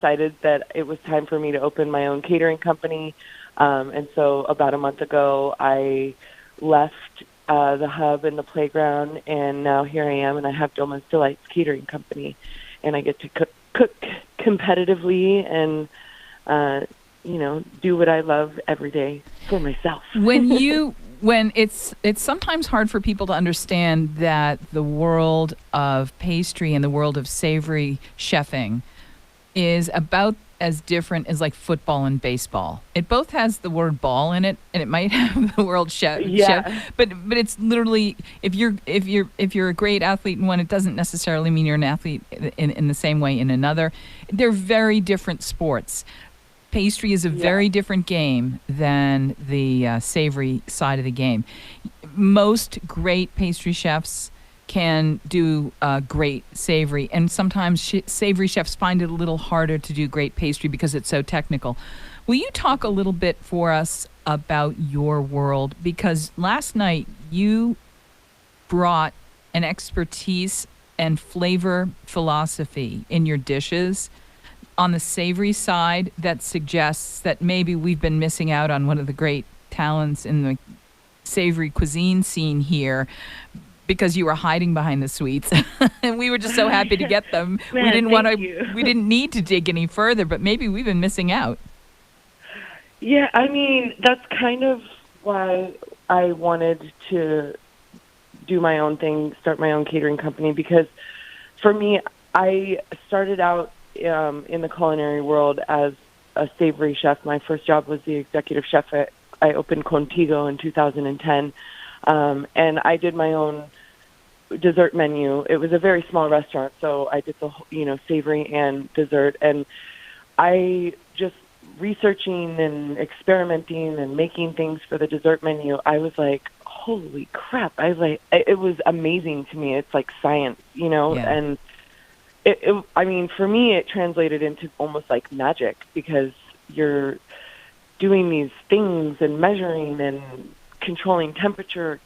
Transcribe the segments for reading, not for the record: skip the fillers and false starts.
decided that it was time for me to open my own catering company. And so about a month ago, I left the hub and the playground, and now here I am, and I have Dolma's Delights Catering Company, and I get to cook competitively and, do what I love every day for myself. When it's sometimes hard for people to understand that the world of pastry and the world of savory chefing is about as different as like football and baseball. It both has the word ball in it, and it might have the word chef. But it's literally, if you're a great athlete in one, it doesn't necessarily mean you're an athlete in the same way in another. They're very different sports. Pastry is a very different game than the savory side of the game. Most great pastry chefs can do great savory, and sometimes savory chefs find it a little harder to do great pastry because it's so technical. Will you talk a little bit for us about your world? Because last night you brought an expertise and flavor philosophy in your dishes on the savory side that suggests that maybe we've been missing out on one of the great talents in the savory cuisine scene here because you were hiding behind the sweets. And we were just so happy to get them. Man, we didn't need to dig any further, but maybe we've been missing out. Yeah, I mean, that's kind of why I wanted to do my own thing, start my own catering company, because for me, I started out in the culinary world as a savory chef. My first job was the executive chef I opened Contigo in 2010, and I did my own dessert menu. It was a very small restaurant, so I did the savory and dessert, and I just researching and experimenting and making things for the dessert menu. I was like, holy crap! It was amazing to me. It's like science, and I mean, for me, it translated into almost like magic because you're doing these things and measuring and controlling temperature.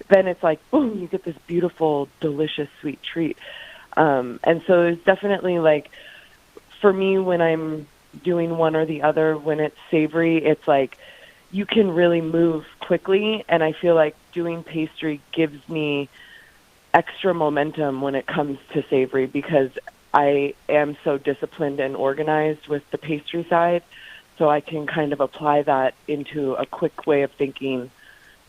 Then it's like, boom, you get this beautiful, delicious, sweet treat. And so it's definitely like, for me, when I'm doing one or the other, when it's savory, it's like you can really move quickly. And I feel like doing pastry gives me extra momentum when it comes to savory because I am so disciplined and organized with the pastry side, so I can kind of apply that into a quick way of thinking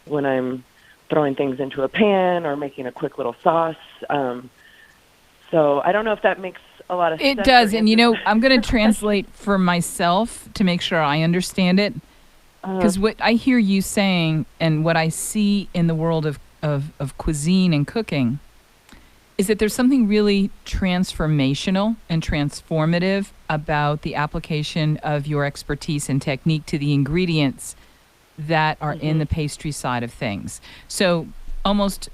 when I'm throwing things into a pan or making a quick little sauce. So I don't know if that makes a lot of sense. It does, and I'm going to translate for myself to make sure I understand it, because what I hear you saying and what I see in the world of cuisine and cooking is that there's something really transformational and transformative about the application of your expertise and technique to the ingredients that are in the pastry side of things. So almost,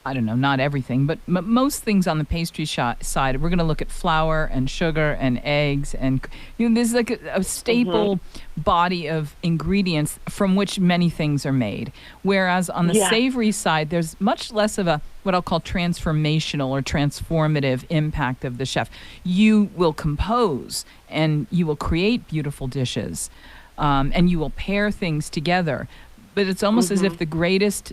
I don't know, not everything, but most things on the pastry side, we're going to look at flour and sugar and eggs, and there's like a staple body of ingredients from which many things are made. Whereas on the savory side, there's much less of a what I'll call transformational or transformative impact of the chef. You will compose and you will create beautiful dishes, and you will pair things together. But it's almost as if the greatest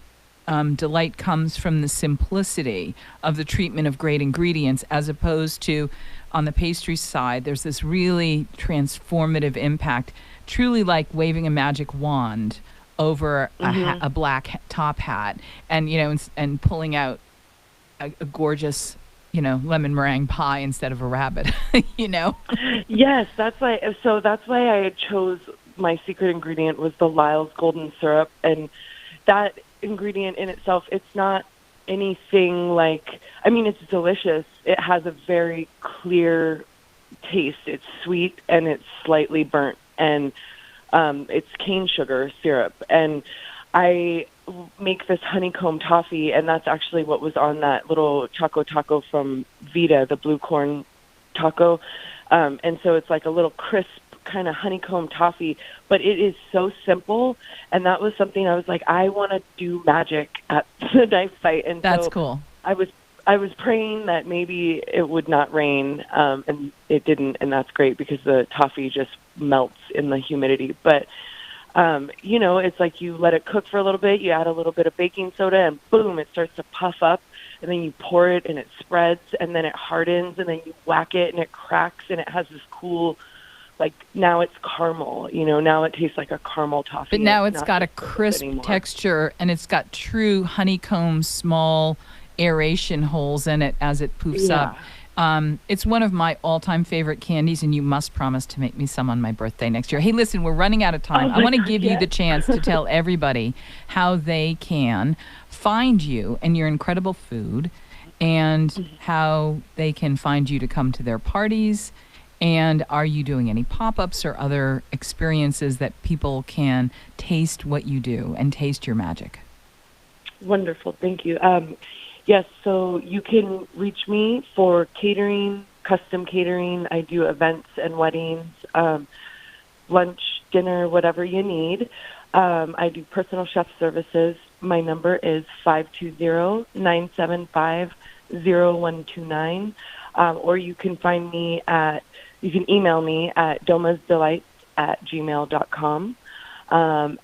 delight comes from the simplicity of the treatment of great ingredients, as opposed to on the pastry side, there's this really transformative impact, truly like waving a magic wand over a black top hat and, and pulling out a gorgeous, lemon meringue pie instead of a rabbit, Yes, that's why I chose my secret ingredient was the Lyle's golden syrup, and that ingredient in itself, it's not anything like, I mean, it's delicious. It has a very clear taste. It's sweet and it's slightly burnt, and it's cane sugar syrup. And I make this honeycomb toffee, and that's actually what was on that little Choco Taco from Vita, the blue corn taco. And so it's like a little crisp kind of honeycomb toffee, but it is so simple. And that was something I was like, I want to do magic at the knife fight. And that's so cool. I was I was praying that maybe it would not rain, and it didn't, and that's great because the toffee just melts in the humidity. But it's like you let it cook for a little bit, you add a little bit of baking soda, and boom, it starts to puff up, and then you pour it, and it spreads, and then it hardens, and then you whack it, and it cracks, and it has this cool, like, now it's caramel, now it tastes like a caramel toffee. But now it's got a crisp texture, and it's got true honeycomb, small aeration holes in it as it poofs up. It's one of my all-time favorite candies, and you must promise to make me some on my birthday next year. Hey, listen, we're running out of time. I want to give you the chance to tell everybody how they can find you and your incredible food, and how they can find you to come to their parties. And are you doing any pop-ups or other experiences that people can taste what you do and taste your magic? Wonderful. Thank you. Yes, so you can reach me for catering, custom catering. I do events and weddings, lunch, dinner, whatever you need. I do personal chef services. My number is 520-975-0129. Or you can email me at domasdelights@gmail.com.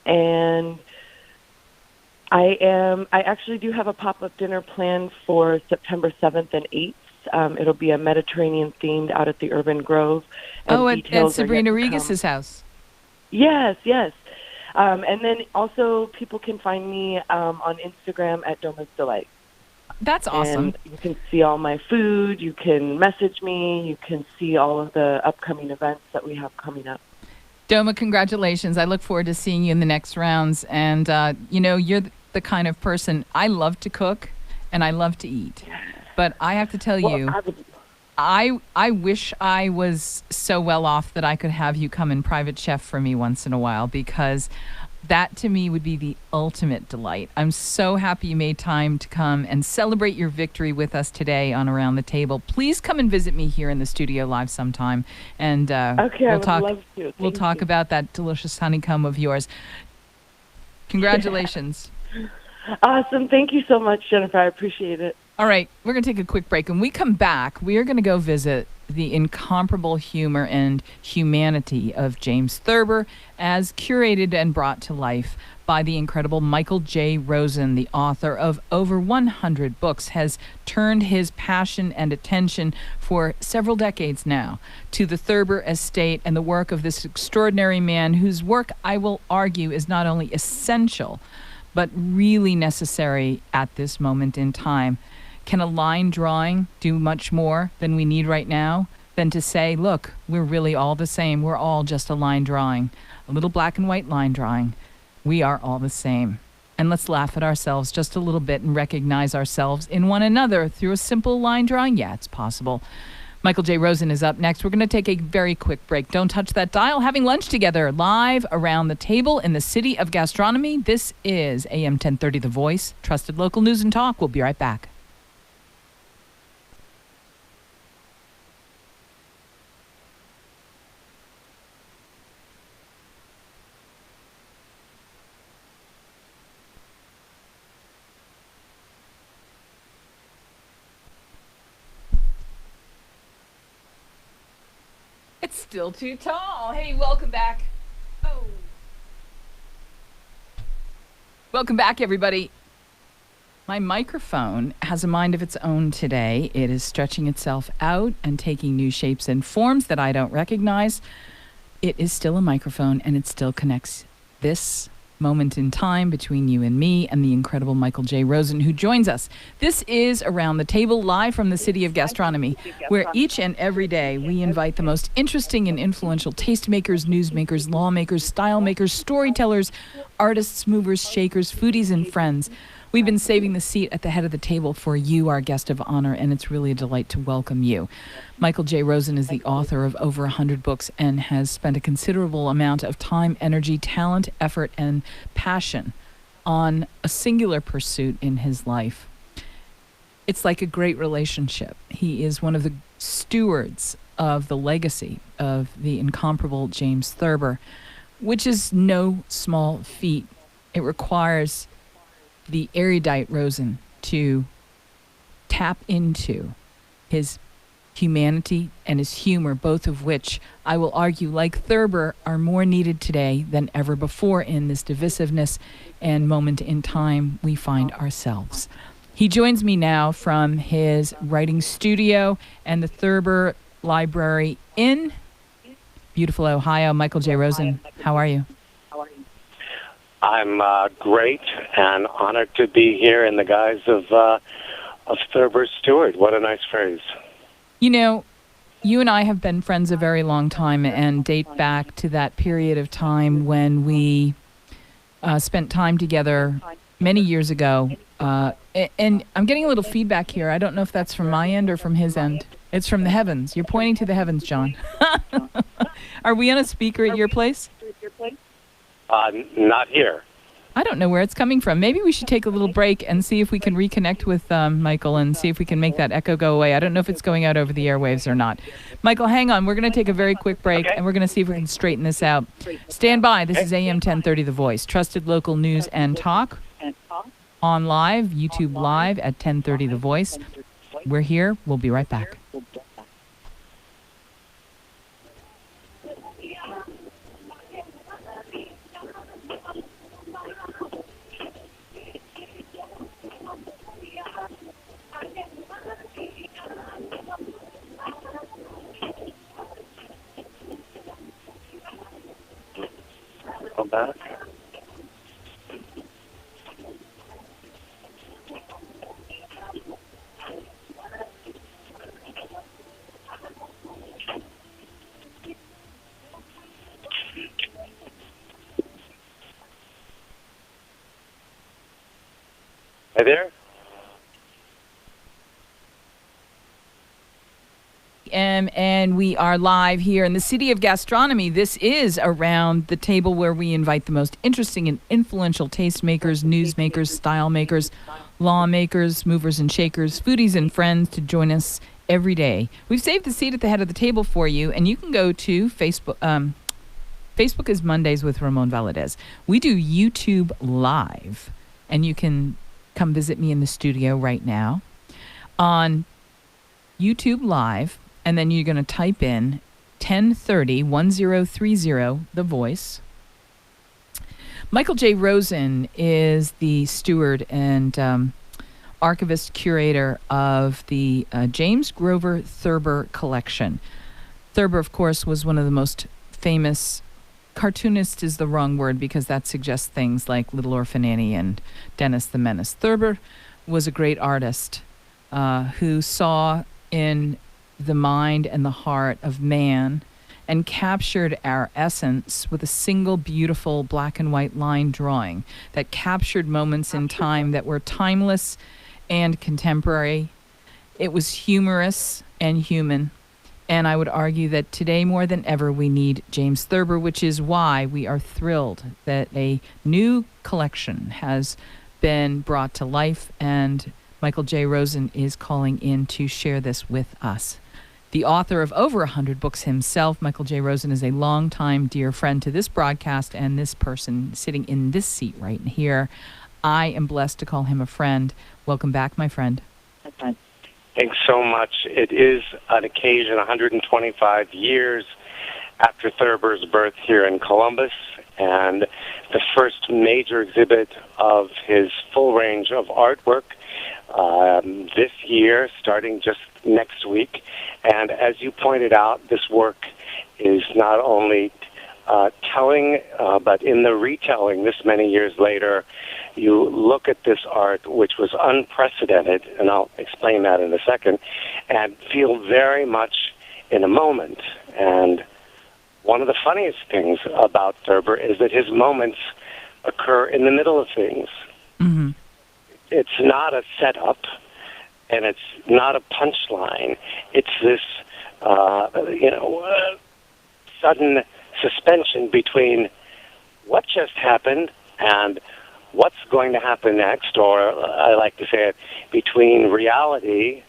And I actually do have a pop-up dinner planned for September 7th and 8th. It'll be a Mediterranean themed out at the Urban Grove. At Sabrina Regis's house. Yes. And then also people can find me on Instagram at Doma's Delight. That's awesome. And you can see all my food. You can message me. You can see all of the upcoming events that we have coming up. Doma, congratulations. I look forward to seeing you in the next rounds. And, you're the kind of person, I love to cook and I love to eat. But I have to tell you, I wish I was so well off that I could have you come and private chef for me once in a while, because that to me would be the ultimate delight. I'm so happy you made time to come and celebrate your victory with us today on Around the Table. Please come and visit me here in the studio live sometime, and we'll talk about that delicious honeycomb of yours. Congratulations. Awesome. Thank you so much, Jennifer. I appreciate it. All right, we're going to take a quick break. When we come back, we are going to go visit the incomparable humor and humanity of James Thurber, as curated and brought to life by the incredible Michael J. Rosen. The author of over 100 books has turned his passion and attention for several decades now to the Thurber estate and the work of this extraordinary man, whose work, I will argue, is not only essential but really necessary at this moment in time. Can a line drawing do much more than we need right now than to say, look, we're really all the same. We're all just a line drawing, a little black and white line drawing. We are all the same. And let's laugh at ourselves just a little bit and recognize ourselves in one another through a simple line drawing. Yeah, it's possible. Michael J. Rosen is up next. We're going to take a very quick break. Don't touch that dial. Having lunch together live around the table in the city of gastronomy. This is AM 1030 The Voice, trusted local news and talk. We'll be right back. It's still too tall. Hey, welcome back. Oh. Welcome back, everybody. My microphone has a mind of its own today. It is stretching itself out and taking new shapes and forms that I don't recognize. It is still a microphone, and it still connects this moment in time between you and me and the incredible Michael J. Rosen, who joins us. This is Around the Table, live from the city of gastronomy, where each and every day we invite the most interesting and influential tastemakers, newsmakers, lawmakers, style makers, storytellers, artists, movers, shakers, foodies, and friends. We've been saving the seat at the head of the table for you, our guest of honor, and it's really a delight to welcome you. Michael J. Rosen is the author of over 100 books and has spent a considerable amount of time, energy, talent, effort, and passion on a singular pursuit in his life. It's like a great relationship. He is one of the stewards of the legacy of the incomparable James Thurber, which is no small feat. It requires the erudite Rosen to tap into his humanity and his humor, both of which I will argue, like Thurber, are more needed today than ever before in this divisiveness and moment in time we find ourselves. He joins me now from his writing studio and the Thurber Library in beautiful Ohio. Michael J. Rosen, how are you? I'm great and honored to be here in the guise of Thurber's steward. What a nice phrase. You know, you and I have been friends a very long time and date back to that period of time when we spent time together many years ago. And I'm getting a little feedback here. I don't know if that's from my end or from his end. It's from the heavens. You're pointing to the heavens, John. Are we on a speaker at your place? Not here. I don't know where it's coming from. Maybe we should take a little break and see if we can reconnect with Michael and see if we can make that echo go away. I don't know if it's going out over the airwaves or not. Michael, hang on. We're going to take a very quick break, and we're going to see if we can straighten this out. Stand by. This is AM 1030 The Voice, trusted local news and talk. On live, YouTube Live at 1030 The Voice. We're here. We'll be right back. Come back. Hi there. And we are live here in the city of gastronomy. This is around the table where we invite the most interesting and influential tastemakers, newsmakers, style makers, lawmakers, movers and shakers, foodies and friends to join us every day. We've saved the seat at the head of the table for you, and you can go to Facebook. Facebook is Mondays with Ramon Valadez. We do YouTube Live, and you can come visit me in the studio right now on YouTube Live. And then you're going to type in 1030 The Voice. Michael J. Rosen is the steward and archivist curator of the James Grover Thurber collection. Thurber, of course, was one of the most famous. Cartoonist is the wrong word because that suggests things like Little Orphan Annie and Dennis the Menace. Thurber was a great artist who saw in the mind and the heart of man and captured our essence with a single beautiful black and white line drawing that captured moments in time that were timeless and contemporary. It was humorous and human. And I would argue that today more than ever we need James Thurber, which is why we are thrilled that a new collection has been brought to life, and Michael J. Rosen is calling in to share this with us. The author of over 100 books himself, Michael J. Rosen is a longtime dear friend to this broadcast and this person sitting in this seat right here. I am blessed to call him a friend. Welcome back, my friend. Thanks so much. It is an occasion 125 years after Thurber's birth here in Columbus, and the first major exhibit of his full range of artwork this year, starting just next week. And as you pointed out, this work is not only telling, but in the retelling this many years later, you look at this art, which was unprecedented, and I'll explain that in a second, and feel very much in a moment. And one of the funniest things about Thurber is that his moments occur in the middle of things. Mm-hmm. It's not a setup, and it's not a punchline. It's this, sudden suspension between what just happened and what's going to happen next, or I like to say it, between reality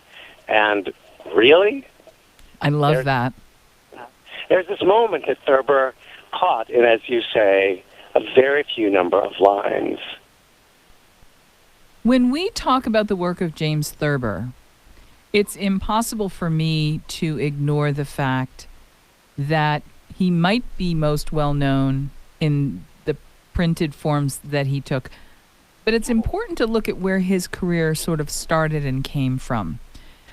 and really? I love that. There's this moment that Thurber caught in, as you say, a very few number of lines. When we talk about the work of James Thurber, It's impossible for me to ignore the fact that he might be most well known in the printed forms that he took, but it's important to look at where his career sort of started and came from.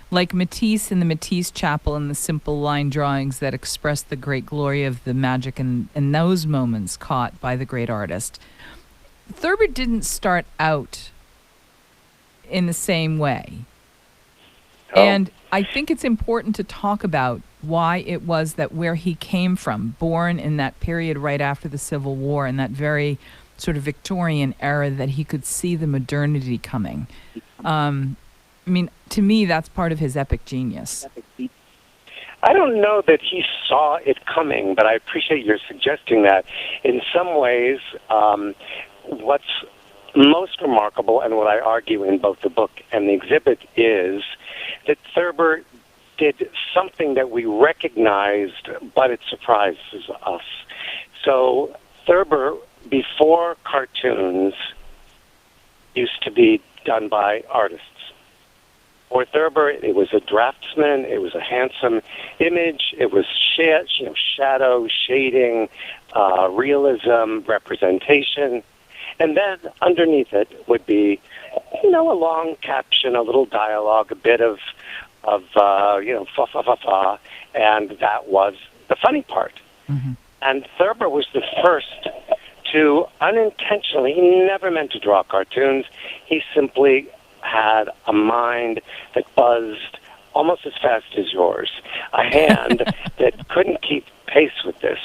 Like Matisse in the Matisse Chapel and the simple line drawings that express the great glory of the magic and those moments caught by the great artist. Thurber didn't start out in the same way. Oh. And I think it's important to talk about why it was that where he came from, born in that period right after the Civil War, in that very sort of Victorian era, that he could see the modernity coming. I mean, to me, that's part of his epic genius. I don't know that he saw it coming, but I appreciate your suggesting that. In some ways, what's most remarkable, and what I argue in both the book and the exhibit, is that Thurber did something that we recognized, but it surprises us. So Thurber, before cartoons, used to be done by artists. For Thurber, it was a draftsman, it was a handsome image, it was shadow, shading, realism, representation. And then underneath it would be, a long caption, a little dialogue, a bit of fa, and that was the funny part. Mm-hmm. And Thurber was the first to unintentionally, he never meant to draw cartoons, he simply had a mind that buzzed almost as fast as yours, a hand that couldn't keep pace with this.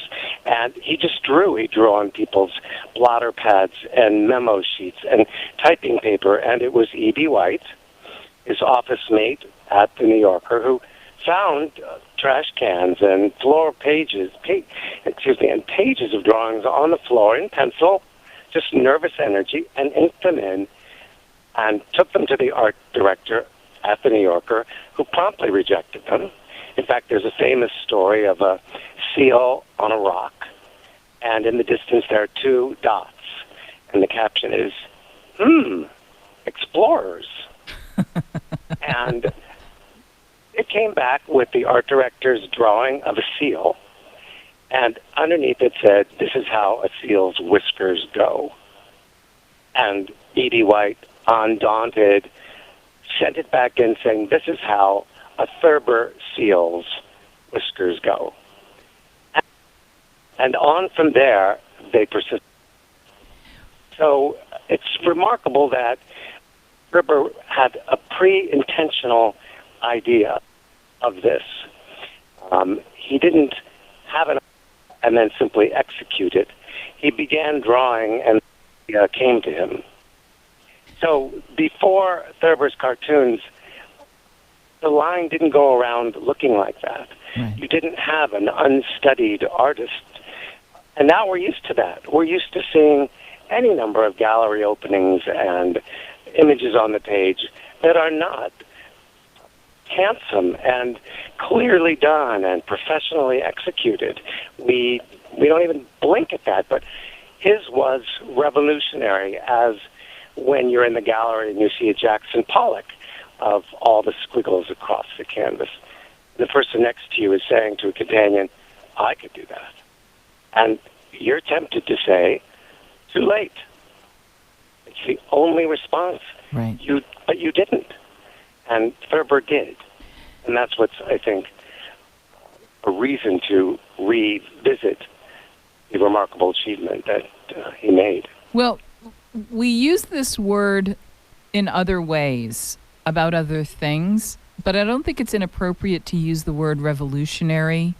And he just drew. He drew on people's blotter pads and memo sheets and typing paper. And it was E.B. White, his office mate at the New Yorker, who found trash cans and pages of drawings on the floor in pencil, just nervous energy, and inked them in, and took them to the art director at the New Yorker, who promptly rejected them. In fact, there's a famous story of a seal on a rock, and in the distance there are two dots, and the caption is, explorers. And it came back with the art director's drawing of a seal, and underneath it said, "This is how a seal's whiskers go." And E.B. White, undaunted, sent it back in saying, "This is how a Thurber seal's whiskers go." And on from there, they persisted. So it's remarkable that Thurber had a pre-intentional idea of this. He didn't have it and then simply execute it. He began drawing, and it came to him. So before Thurber's cartoons, the line didn't go around looking like that. Right. You didn't have an unstudied artist. And now we're used to that. We're used to seeing any number of gallery openings and images on the page that are not handsome and clearly done and professionally executed. We don't even blink at that, but his was revolutionary, as when you're in the gallery and you see a Jackson Pollock of all the squiggles across the canvas. The person next to you is saying to a companion, "I could do that." And you're tempted to say, "Too late." It's the only response. Right. But you didn't. And Thurber did. And that's what's, I think, a reason to revisit the remarkable achievement that he made. Well, we use this word in other ways about other things, but I don't think it's inappropriate to use the word revolutionary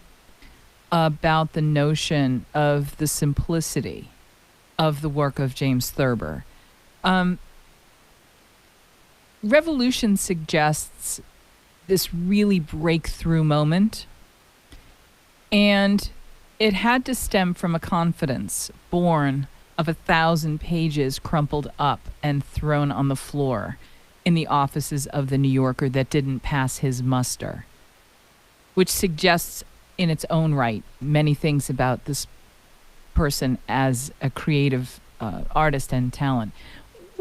about the notion of the simplicity of the work of James Thurber. Revolution suggests this really breakthrough moment, and it had to stem from a confidence born of 1,000 pages crumpled up and thrown on the floor in the offices of the New Yorker that didn't pass his muster, which suggests in its own right many things about this person as a creative artist and talent.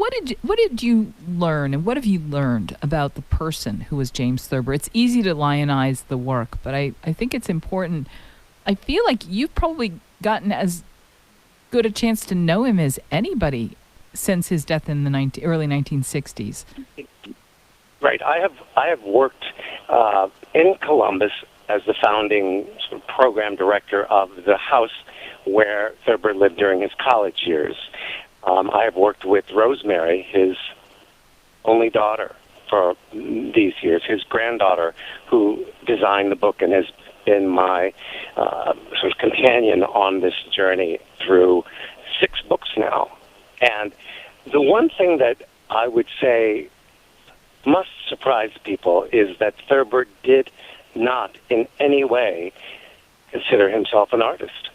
what did you learn, and what have you learned about the person who was James Thurber? It's easy to lionize the work, but I think it's important. I feel like you've probably gotten as good a chance to know him as anybody since his death in the early 1960s. Right. I have worked in Columbus as the founding sort of program director of the house where Thurber lived during his college years. I have worked with Rosemary, his only daughter, for these years, his granddaughter, who designed the book and has been my sort of companion on this journey through 6 books now. And the one thing that I would say must surprise people is that Thurber did not in any way consider himself an artist.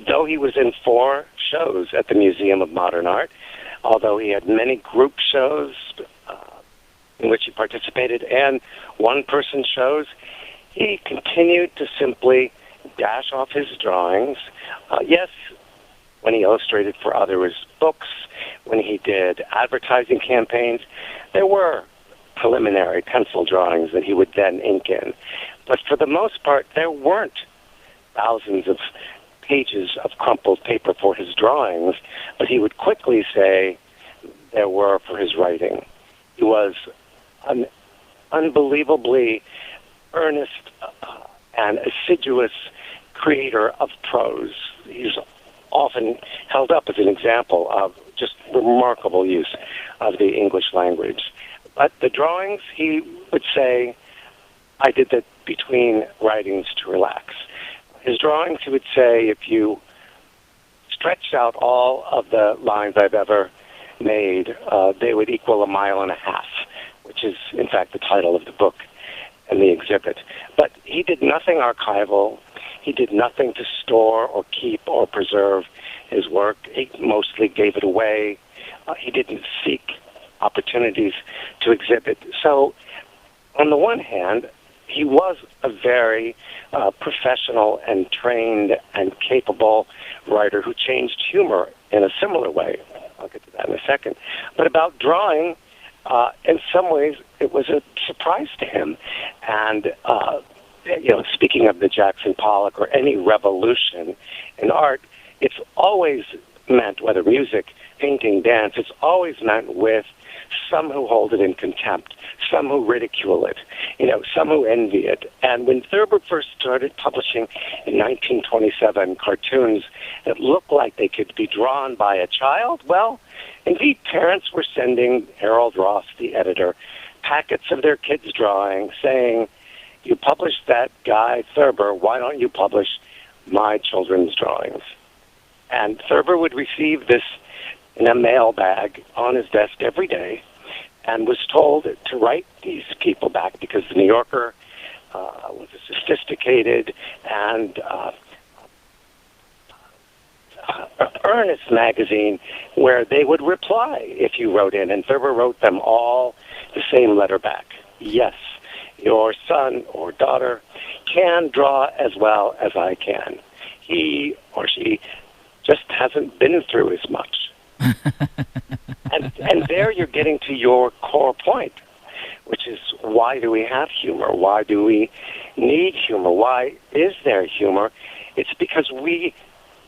Though he was in 4 shows at the Museum of Modern Art, although he had many group shows in which he participated and one-person shows, he continued to simply dash off his drawings. Yes, when he illustrated for others' books, when he did advertising campaigns, there were preliminary pencil drawings that he would then ink in. But for the most part, there weren't thousands of pages of crumpled paper for his drawings, but he would quickly say there were for his writing. He was an unbelievably earnest and assiduous creator of prose. He's often held up as an example of just remarkable use of the English language. But the drawings, he would say, I did that between writings to relax. His drawings, he would say, if you stretched out all of the lines I've ever made, they would equal 1.5 miles, which is, in fact, the title of the book and the exhibit. But he did nothing archival. He did nothing to store or keep or preserve his work. He mostly gave it away. He didn't seek opportunities to exhibit. So, on the one hand, he was a very professional and trained and capable writer who changed humor in a similar way. I'll get to that in a second. But about drawing, in some ways, it was a surprise to him. And, speaking of the Jackson Pollock or any revolution in art, it's always meant, whether music, painting, dance, it's always meant with some who hold it in contempt, some who ridicule it, some who envy it. And when Thurber first started publishing in 1927 cartoons that looked like they could be drawn by a child, well, indeed, parents were sending Harold Ross, the editor, packets of their kids' drawings saying, you published that guy, Thurber, why don't you publish my children's drawings? And Thurber would receive this in a mail bag on his desk every day and was told to write these people back because the New Yorker was a sophisticated and earnest magazine where they would reply if you wrote in. And Thurber wrote them all the same letter back. Yes, your son or daughter can draw as well as I can. He or she just hasn't been through as much. and there you're getting to your core point, which is why do we have humor? Why do we need humor? Why is there humor? It's because we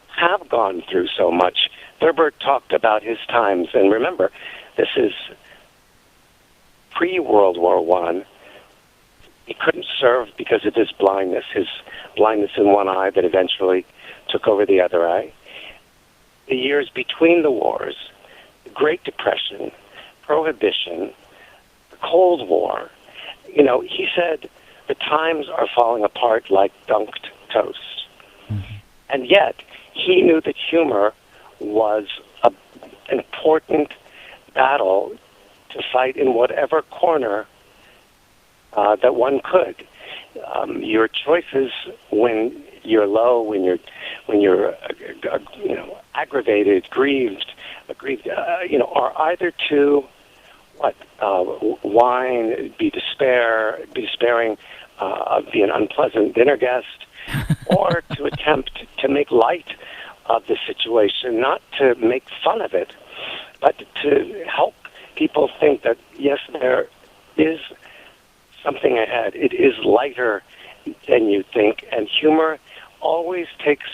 have gone through so much. Thurber talked about his times, and remember, this is pre-World War I. He couldn't serve because of his blindness in one eye that eventually took over the other eye. The years between the wars, the Great Depression, Prohibition, the Cold War, he said the times are falling apart like dunked toast. Mm-hmm. And yet, he knew that humor was an important battle to fight in whatever corner that one could. Your choices when you're low, when you're aggravated, grieved, are either to whine, be despairing, be an unpleasant dinner guest, or to attempt to make light of the situation, not to make fun of it, but to help people think that, yes, there is something ahead. It is lighter than you think, and humor always takes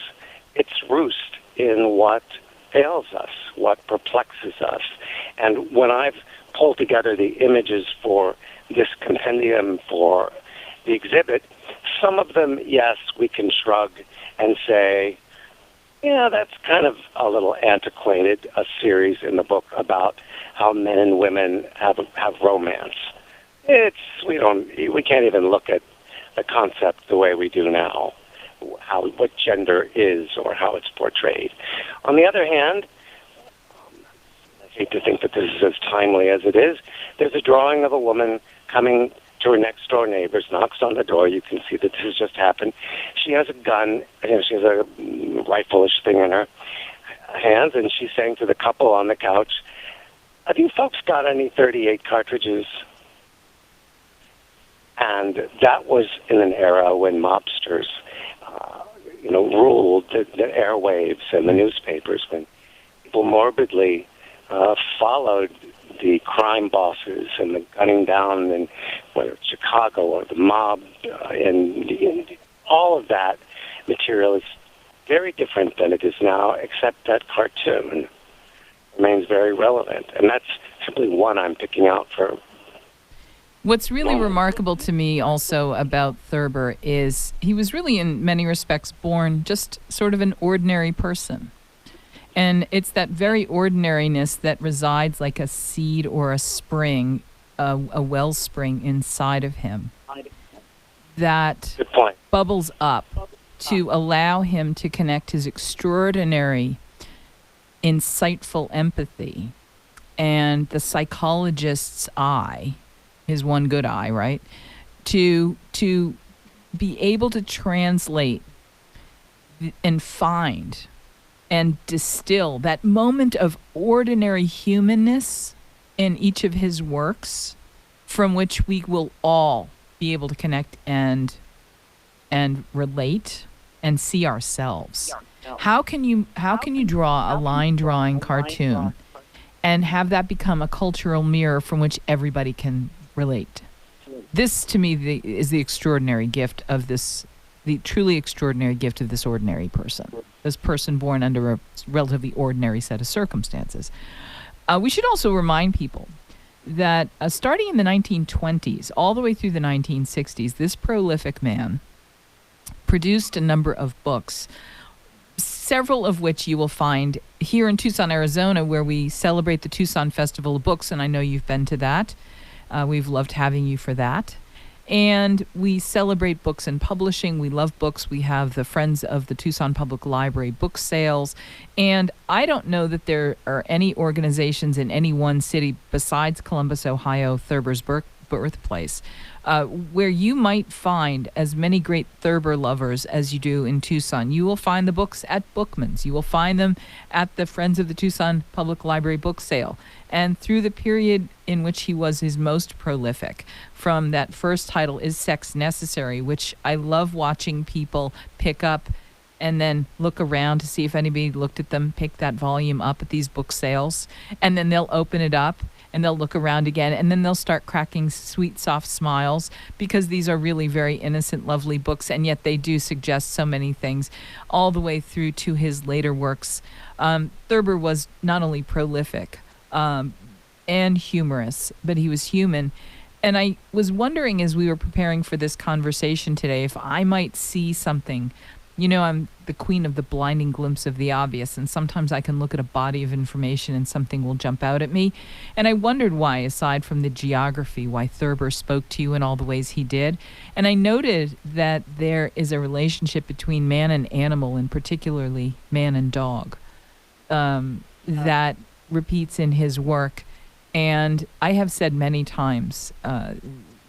its roost in what ails us, what perplexes us. And when I've pulled together the images for this compendium for the exhibit, some of them, yes, we can shrug and say, yeah, that's kind of a little antiquated, a series in the book about how men and women have romance. We can't even look at the concept the way we do now, what gender is or how it's portrayed. On the other hand, I hate to think that this is as timely as it is, there's a drawing of a woman coming to her next door neighbors, knocks on the door. You can see that this has just happened. She has a gun, she has a rifle-ish thing in her hands, and she's saying to the couple on the couch, have you folks got any .38 cartridges? And that was in an era when mobsters, ruled the airwaves and the newspapers, when people morbidly followed the crime bosses and the gunning down, and whether it's Chicago or the mob, and all of that material is very different than it is now, except that cartoon remains very relevant. And that's simply one I'm picking out for. What's really remarkable to me also about Thurber is he was really, in many respects, born just sort of an ordinary person. And it's that very ordinariness that resides like a seed or a spring, a wellspring inside of him, that bubbles up to allow him to connect his extraordinary, insightful empathy and the psychologist's eye, his one good eye, right? To be able to translate and find and distill that moment of ordinary humanness in each of his works, from which we will all be able to connect and relate and see ourselves. How can you draw a line drawing cartoon and have that become a cultural mirror from which everybody can relate? This, to me, is the extraordinary gift of this, the truly extraordinary gift of this ordinary person, this person born under a relatively ordinary set of circumstances. We should also remind people that starting in the 1920s, all the way through the 1960s, this prolific man produced a number of books, several of which you will find here in Tucson, Arizona, where we celebrate the Tucson Festival of Books, and I know you've been to that. We've loved having you for that. And we celebrate books and publishing. We love books. We have the Friends of the Tucson Public Library book sales. And I don't know that there are any organizations in any one city besides Columbus, Ohio, Thurber's birthplace, where you might find as many great Thurber lovers as you do in Tucson. You will find the books at Bookman's. You will find them at the Friends of the Tucson Public Library book sale. And through the period in which he was his most prolific, from that first title, Is Sex Necessary?, which I love watching people pick up and then look around to see if anybody looked at them, pick that volume up at these book sales, and then they'll open it up and they'll look around again, and then they'll start cracking sweet, soft smiles, because these are really very innocent, lovely books, and yet they do suggest so many things all the way through to his later works. Thurber was not only prolific and humorous, but he was human. And I was wondering, as we were preparing for this conversation today, if I might see something. You know, I'm the queen of the blinding glimpse of the obvious, and sometimes I can look at a body of information and something will jump out at me. And I wondered why, aside from the geography, why Thurber spoke to you in all the ways he did. And I noted that there is a relationship between man and animal, and particularly man and dog, that repeats in his work. And I have said many times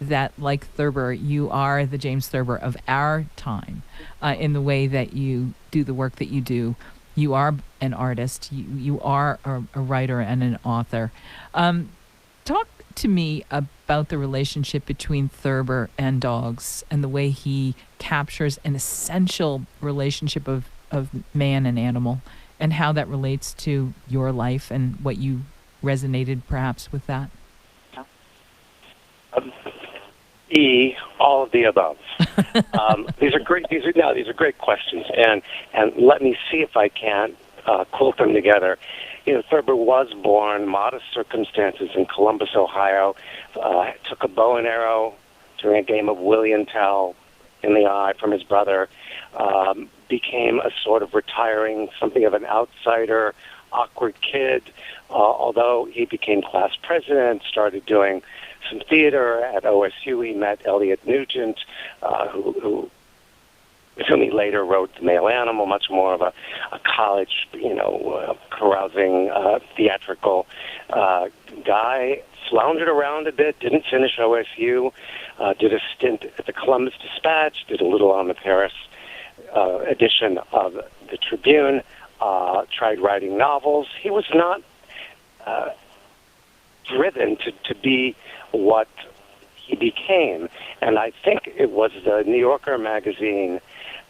that, like Thurber, you are the James Thurber of our time in the way that you do the work that you do. You are an artist. You are a writer and an author. Talk to me about the relationship between Thurber and dogs and the way he captures an essential relationship of man and animal, and how that relates to your life and what you resonated perhaps with that? All of the above. These are great. These are great questions, and let me see if I can quilt them together. Thurber was born modest circumstances in Columbus, Ohio. Took a bow and arrow during a game of William Tell in the eye from his brother. Became a sort of retiring, something of an outsider, awkward kid. Although he became class president, started doing some theater at OSU. He met Elliot Nugent, with whom he later wrote The Male Animal, much more of a college, carousing, theatrical guy. Floundered around a bit, didn't finish OSU, did a stint at the Columbus Dispatch, did a little on the Paris edition of the Tribune, tried writing novels. He was not driven to be what he became. And I think it was the New Yorker magazine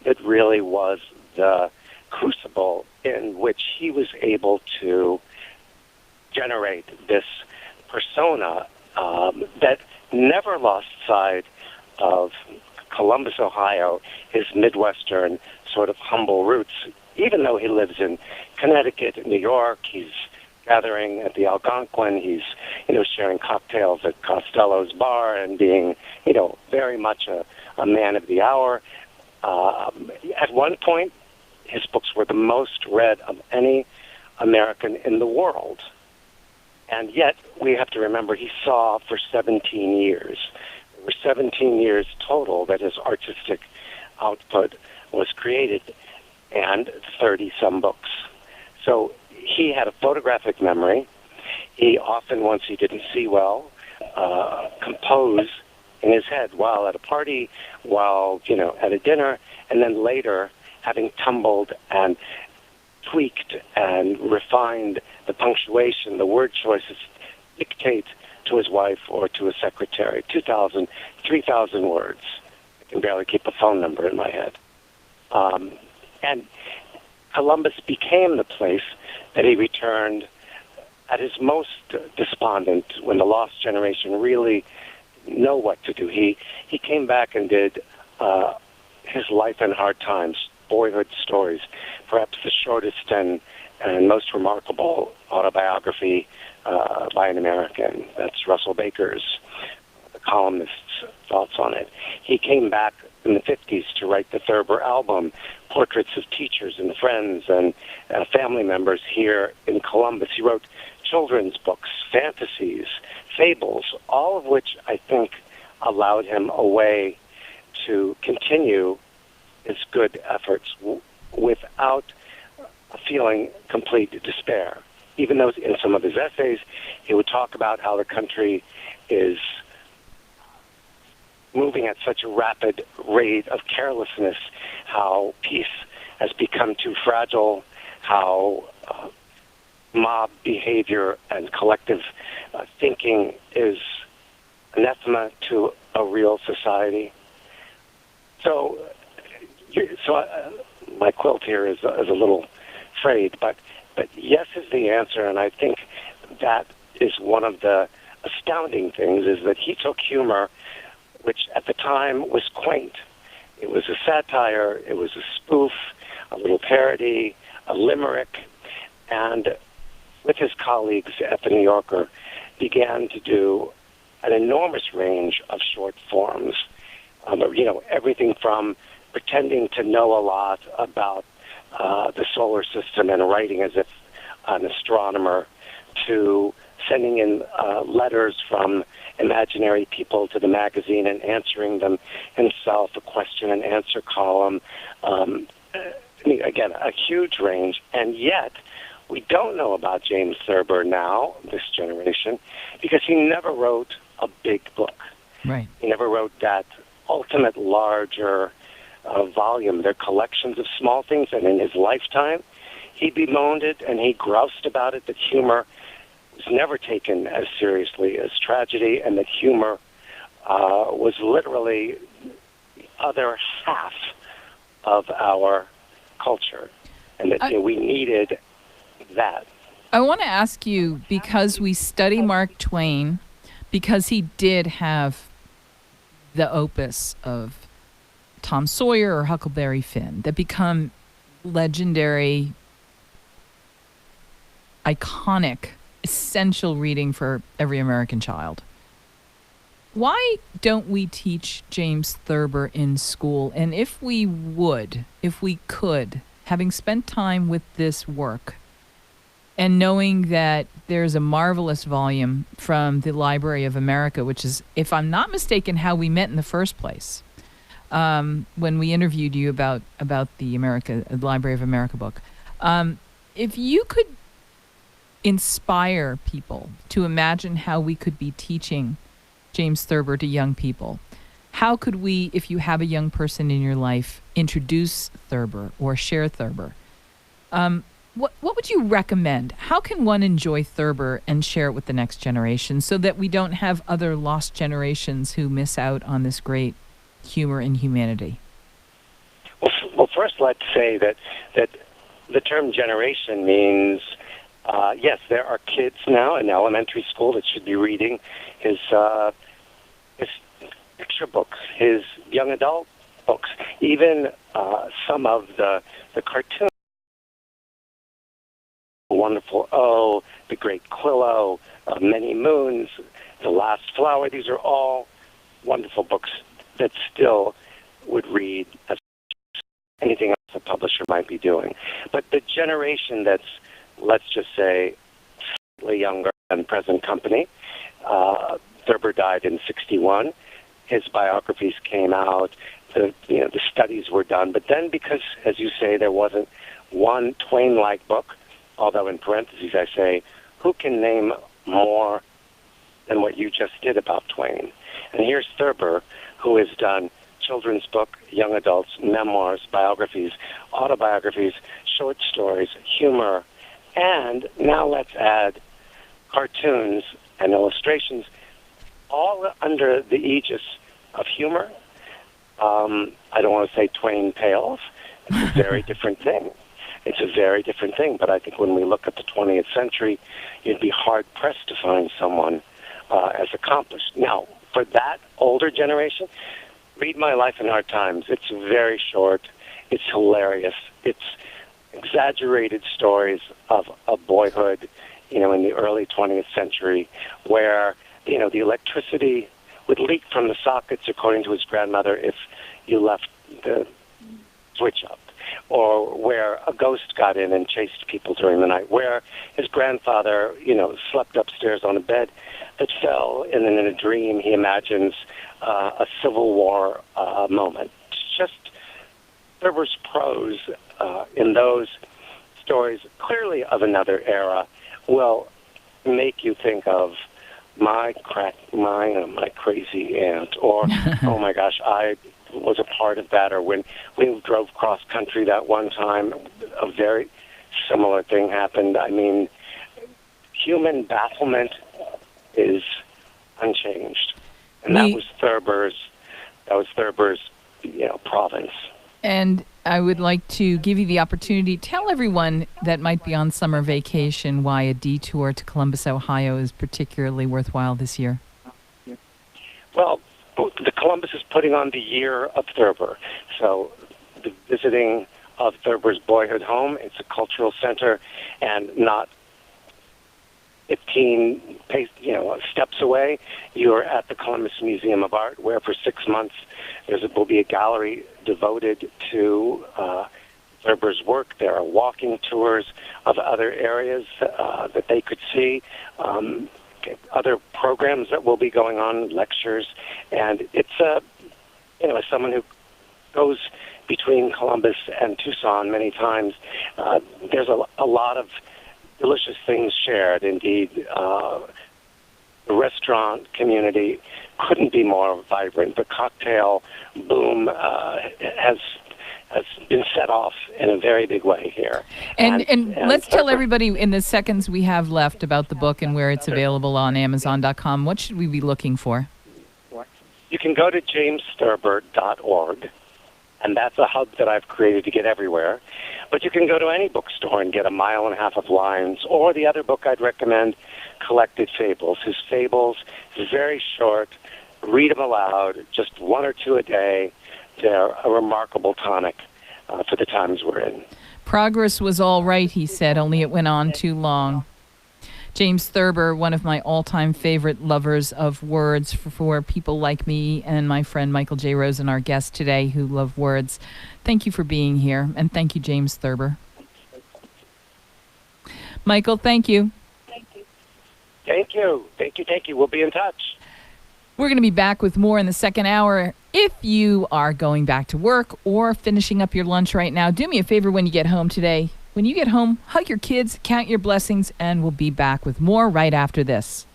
that really was the crucible in which he was able to generate this persona that never lost sight of Columbus, Ohio, his Midwestern sort of humble roots. Even though he lives in Connecticut, New York, he's gathering at the Algonquin, he's, sharing cocktails at Costello's bar and being, very much a man of the hour. At one point, his books were the most read of any American in the world. And yet, we have to remember he saw for 17 years. There were 17 years total that his artistic output was created, and 30-some books. So he had a photographic memory. He often, once he didn't see well, composed in his head while at a party, while, at a dinner, and then later, having tumbled and tweaked and refined the punctuation, the word choices, dictate to his wife or to his secretary. 2,000, 3,000 words. I can barely keep a phone number in my head. And Columbus became the place that he returned at his most despondent, when the lost generation really know what to do. He came back and did his life in hard times, boyhood stories, perhaps the shortest and most remarkable autobiography by an American. That's Russell Baker's, the columnist's thoughts on it. He came back in the 50s to write the Thurber album, portraits of teachers and friends and family members here in Columbus. He wrote children's books, fantasies, fables, all of which I think allowed him a way to continue his good efforts without feeling complete despair. Even though in some of his essays he would talk about how the country is moving at such a rapid rate of carelessness, how peace has become too fragile, how mob behavior and collective thinking is anathema to a real society. So my quilt here is a little frayed, but yes is the answer, and I think that is one of the astounding things, is that he took humor, which at the time was quaint. It was a satire, it was a spoof, a little parody, a limerick, and with his colleagues at the New Yorker, began to do an enormous range of short forms. Everything from pretending to know a lot about the solar system and writing as if an astronomer, to sending in letters from imaginary people to the magazine and answering them himself, a question and answer column. Again, a huge range, and yet we don't know about James Thurber now, this generation, because he never wrote a big book. Right. He never wrote that ultimate larger volume. They're collections of small things, and in his lifetime, he bemoaned it and he groused about it, that humor was never taken as seriously as tragedy, and that humor was literally the other half of our culture, and that we needed that. I want to ask you, because we study Mark Twain, because he did have the opus of Tom Sawyer or Huckleberry Finn that become legendary, iconic, essential reading for every American child. Why don't we teach James Thurber in school? And if we could, having spent time with this work and knowing that there's a marvelous volume from the Library of America, which is, if I'm not mistaken, how we met in the first place, when we interviewed you about the Library of America book. If you could inspire people to imagine how we could be teaching James Thurber to young people, how could we, if you have a young person in your life, introduce Thurber or share Thurber? What would you recommend? How can one enjoy Thurber and share it with the next generation so that we don't have other lost generations who miss out on this great humor and humanity? Well, first let's say that the term generation means, yes, there are kids now in elementary school that should be reading his picture books, his young adult books, even some of the cartoons. Wonderful O, The Great Quillo, Many Moons, The Last Flower. These are all wonderful books that still would read as anything else a publisher might be doing. But the generation that's, let's just say, slightly younger than present company, Thurber died in 1961. His biographies came out. The studies were done. But then because, as you say, there wasn't one Twain-like book, although in parentheses I say, who can name more than what you just did about Twain? And here's Thurber, who has done children's book, young adults, memoirs, biographies, autobiographies, short stories, humor, and now let's add cartoons and illustrations, all under the aegis of humor. I don't want to say Twain tales. It's a very different thing. It's a very different thing, but I think when we look at the 20th century, you'd be hard-pressed to find someone as accomplished. Now, for that older generation, read My Life in Hard Times. It's very short. It's hilarious. It's exaggerated stories of boyhood, in the early 20th century, where, the electricity would leak from the sockets, according to his grandmother, if you left the switch up, or where a ghost got in and chased people during the night, where his grandfather, slept upstairs on a bed that fell, and then in a dream he imagines a Civil War moment. It's just Thurber's prose in those stories, clearly of another era, will make you think of my crazy aunt, or oh my gosh, I was a part of that, or when we drove cross country that one time, a very similar thing happened. I mean, human bafflement is unchanged, and that was Thurber's province. And I would like to give you the opportunity, tell everyone that might be on summer vacation why a detour to Columbus, Ohio is particularly worthwhile this year. Well, the Columbus is putting on the Year of Thurber. So the visiting of Thurber's boyhood home, it's a cultural center, and not 15 steps away, you're at the Columbus Museum of Art, where for 6 months will be a gallery devoted to Thurber's work. There are walking tours of other areas that they could see, other programs that will be going on, lectures, and it's as someone who goes between Columbus and Tucson many times, there's a lot of delicious things shared. Indeed, the restaurant community couldn't be more vibrant. The cocktail boom has been set off in a very big way here. And let's tell everybody in the seconds we have left about the book and where it's available on Amazon.com. What should we be looking for? You can go to jamesthurber.org, and that's a hub that I've created to get everywhere. But you can go to any bookstore and get a mile and a half of lines. Or the other book I'd recommend, Collected Fables. His fables, very short, read them aloud, just one or two a day. They're a remarkable tonic for the times we're in. Progress was all right, he said, only it went on too long. James Thurber, one of my all-time favorite lovers of words for people like me and my friend Michael J. Rosen, our guest today, who love words. Thank you for being here, and thank you, James Thurber. Michael, thank you. Thank you. We'll be in touch. We're going to be back with more in the second hour. If you are going back to work or finishing up your lunch right now, do me a favor when you get home today. When you get home, hug your kids, count your blessings, and we'll be back with more right after this.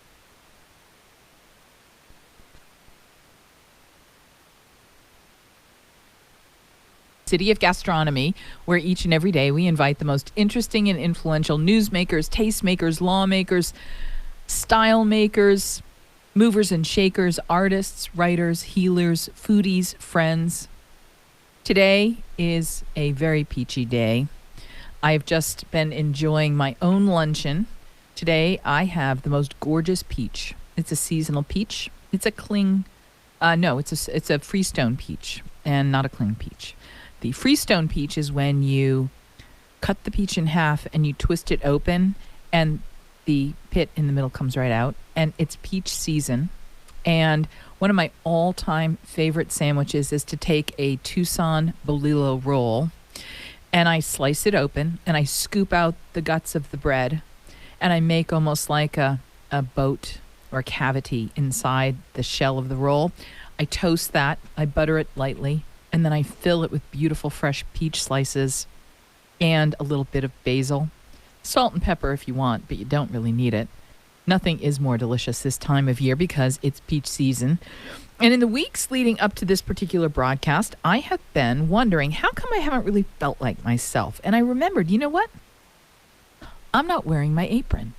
City of Gastronomy, where each and every day we invite the most interesting and influential newsmakers, tastemakers, lawmakers, style makers, movers and shakers, artists, writers, healers, foodies, friends. Today is a very peachy day. I have just been enjoying my own luncheon. Today I have the most gorgeous peach. It's a seasonal peach. It's a it's a freestone peach and not a cling peach. The freestone peach is when you cut the peach in half and you twist it open and the pit in the middle comes right out, and it's peach season. And one of my all-time favorite sandwiches is to take a Tucson Bolillo roll, and I slice it open, and I scoop out the guts of the bread, and I make almost like a boat or a cavity inside the shell of the roll. I toast that, I butter it lightly, and then I fill it with beautiful fresh peach slices and a little bit of basil. Salt and pepper if you want, but you don't really need it. Nothing is more delicious this time of year because it's peach season. And in the weeks leading up to this particular broadcast, I have been wondering, how come I haven't really felt like myself? And I remembered, you know what? I'm not wearing my apron.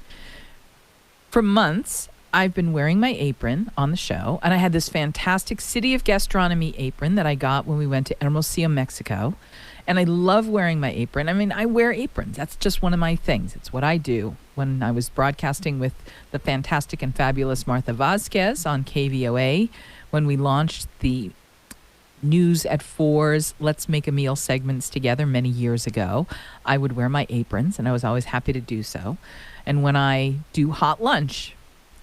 For months, I've been wearing my apron on the show, and I had this fantastic City of Gastronomy apron that I got when we went to Hermosillo, Mexico. And I love wearing my apron. I mean, I wear aprons. That's just one of my things. It's what I do. When I was broadcasting with the fantastic and fabulous Martha Vasquez on KVOA, when we launched the News at 4's Let's Make a Meal segments together many years ago, I would wear my aprons, and I was always happy to do so. And when I do hot lunch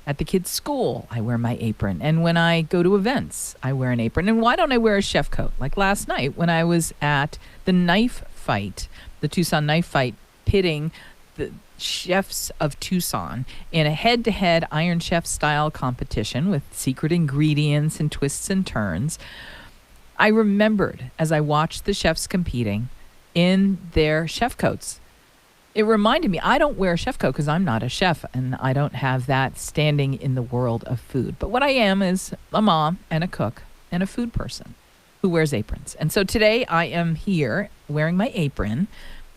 at the kids' school, I wear my apron. And when I go to events, I wear an apron. And why don't I wear a chef coat? Like last night when I was at the knife fight, the Tucson knife fight, pitting the chefs of Tucson in a head-to-head Iron Chef style competition with secret ingredients and twists and turns. I remembered as I watched the chefs competing in their chef coats. It reminded me, I don't wear a chef coat because I'm not a chef and I don't have that standing in the world of food. But what I am is a mom and a cook and a food person who wears aprons. And so today I am here wearing my apron.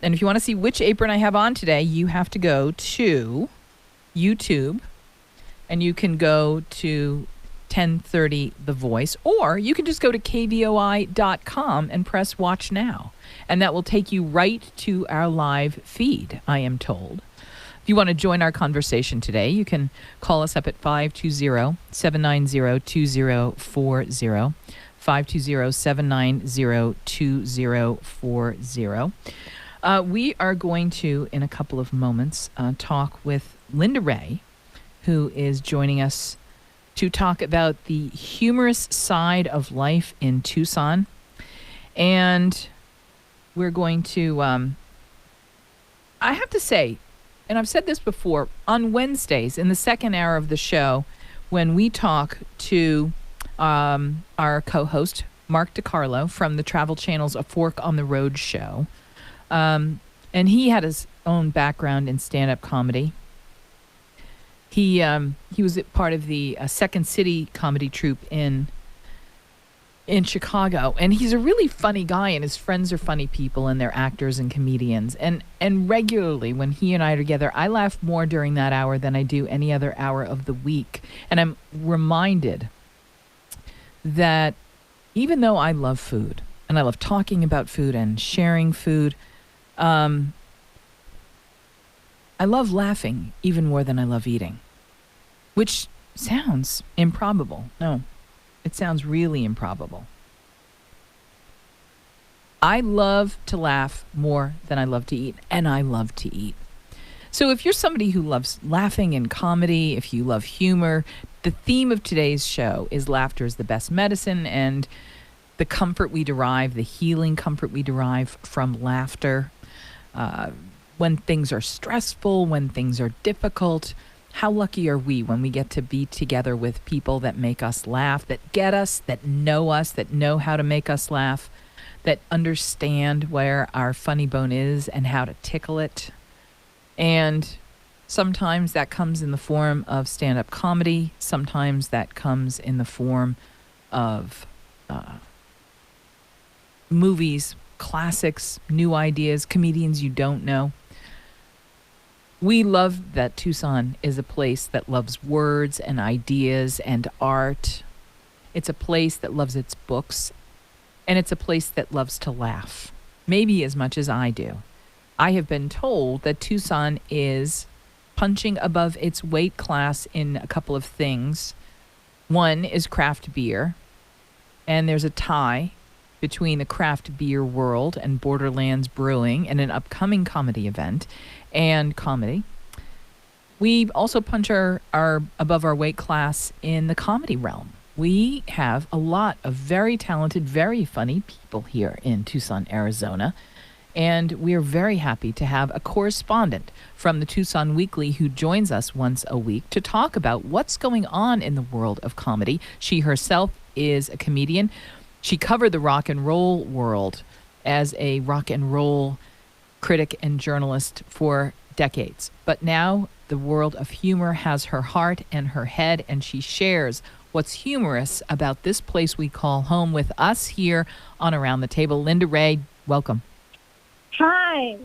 And if you want to see which apron I have on today, you have to go to YouTube and you can go to 1030 The Voice, or you can just go to kvoi.com and press watch now. And that will take you right to our live feed, I am told. If you want to join our conversation today, you can call us up at 520-790-2040, 520-790-2040. We are going to, in a couple of moments, talk with Linda Ray, who is joining us to talk about the humorous side of life in Tucson. And we're going to, I have to say, and I've said this before, on Wednesdays in the second hour of the show, when we talk to our co-host, Mark DiCarlo from the Travel Channel's A Fork on the Road show, and he had his own background in stand-up comedy. He was part of the Second City comedy troupe in Chicago, and he's a really funny guy, and his friends are funny people, and they're actors and comedians. And regularly, when he and I are together, I laugh more during that hour than I do any other hour of the week. And I'm reminded that even though I love food, and I love talking about food and sharing food, I love laughing even more than I love eating, which sounds improbable. No, it sounds really improbable. I love to laugh more than I love to eat, and I love to eat. So if you're somebody who loves laughing and comedy, if you love humor, the theme of today's show is laughter is the best medicine, and the comfort we derive, the healing comfort we derive from laughter. When things are stressful, when things are difficult, how lucky are we when we get to be together with people that make us laugh, that get us, that know how to make us laugh, that understand where our funny bone is and how to tickle it. And sometimes that comes in the form of stand-up comedy. Sometimes that comes in the form of movies, classics, new ideas, comedians you don't know. We love that Tucson is a place that loves words and ideas and art. It's a place that loves its books, and it's a place that loves to laugh, maybe as much as I do. I have been told that Tucson is punching above its weight class in a couple of things. One is craft beer, and there's a tie between the craft beer world and Borderlands Brewing and an upcoming comedy event and comedy. We also punch our above our weight class in the comedy realm. We have a lot of very talented, very funny people here in Tucson, Arizona. And we are very happy to have a correspondent from the Tucson Weekly who joins us once a week to talk about what's going on in the world of comedy. She herself is a comedian. She covered the rock and roll world as a rock and roll critic and journalist for decades. But now the world of humor has her heart and her head, and she shares what's humorous about this place we call home with us here on Around the Table. Linda Ray, welcome. Hi.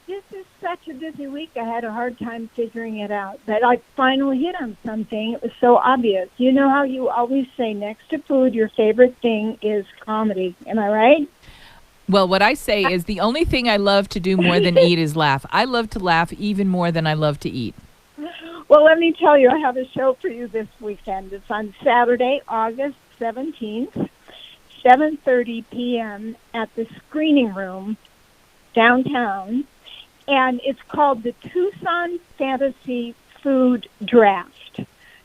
This is such a busy week. I had a hard time figuring it out, but I finally hit on something. It was so obvious. You know how you always say next to food, your favorite thing is comedy. Am I right? Well, what I say is the only thing I love to do more than eat is laugh. I love to laugh even more than I love to eat. Well, let me tell you, I have a show for you this weekend. It's on Saturday, August 17th, 7:30 p.m. at the Screening Room downtown, and it's called the Tucson Fantasy Food Draft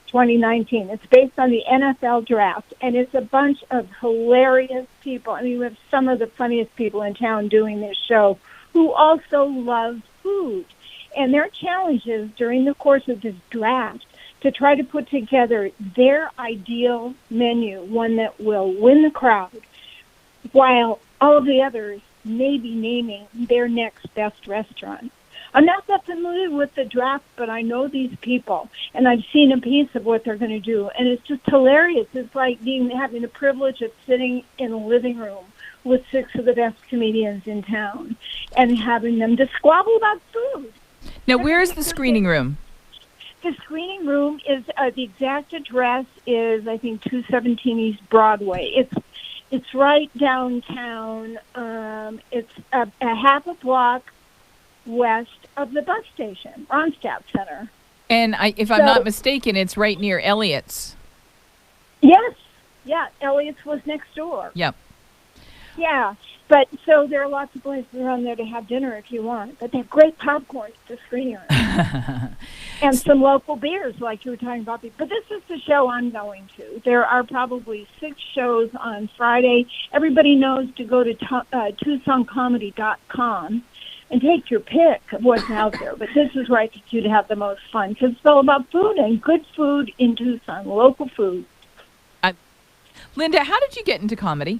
2019. It's based on the NFL draft, and it's a bunch of hilarious people. I mean, we have some of the funniest people in town doing this show who also love food. And their challenge is during the course of this draft to try to put together their ideal menu, one that will win the crowd, while all of the others may be naming their next best restaurant. I'm not that familiar with the draft, but I know these people, and I've seen a piece of what they're going to do, and it's just hilarious. It's like having the privilege of sitting in a living room with 6 of the best comedians in town and having them just squabble about food. Now, where is the screening room? The screening room is, the exact address is, I think, 217 East Broadway. It's right downtown. It's a half a block west of the bus station, Ronstadt Center. And if I'm not mistaken, it's right near Elliott's. Yes. Yeah, Elliott's was next door. Yep. Yeah. But so there are lots of places around there to have dinner if you want. But they have great popcorn at the screening room. And some local beers like you were talking about. But this is the show I'm going to. There are probably 6 shows on Friday. Everybody knows to go to TucsonComedy.com and take your pick of what's out there. But this is where I think you'd have the most fun because it's all about food and good food in Tucson, local food. Linda, how did you get into comedy?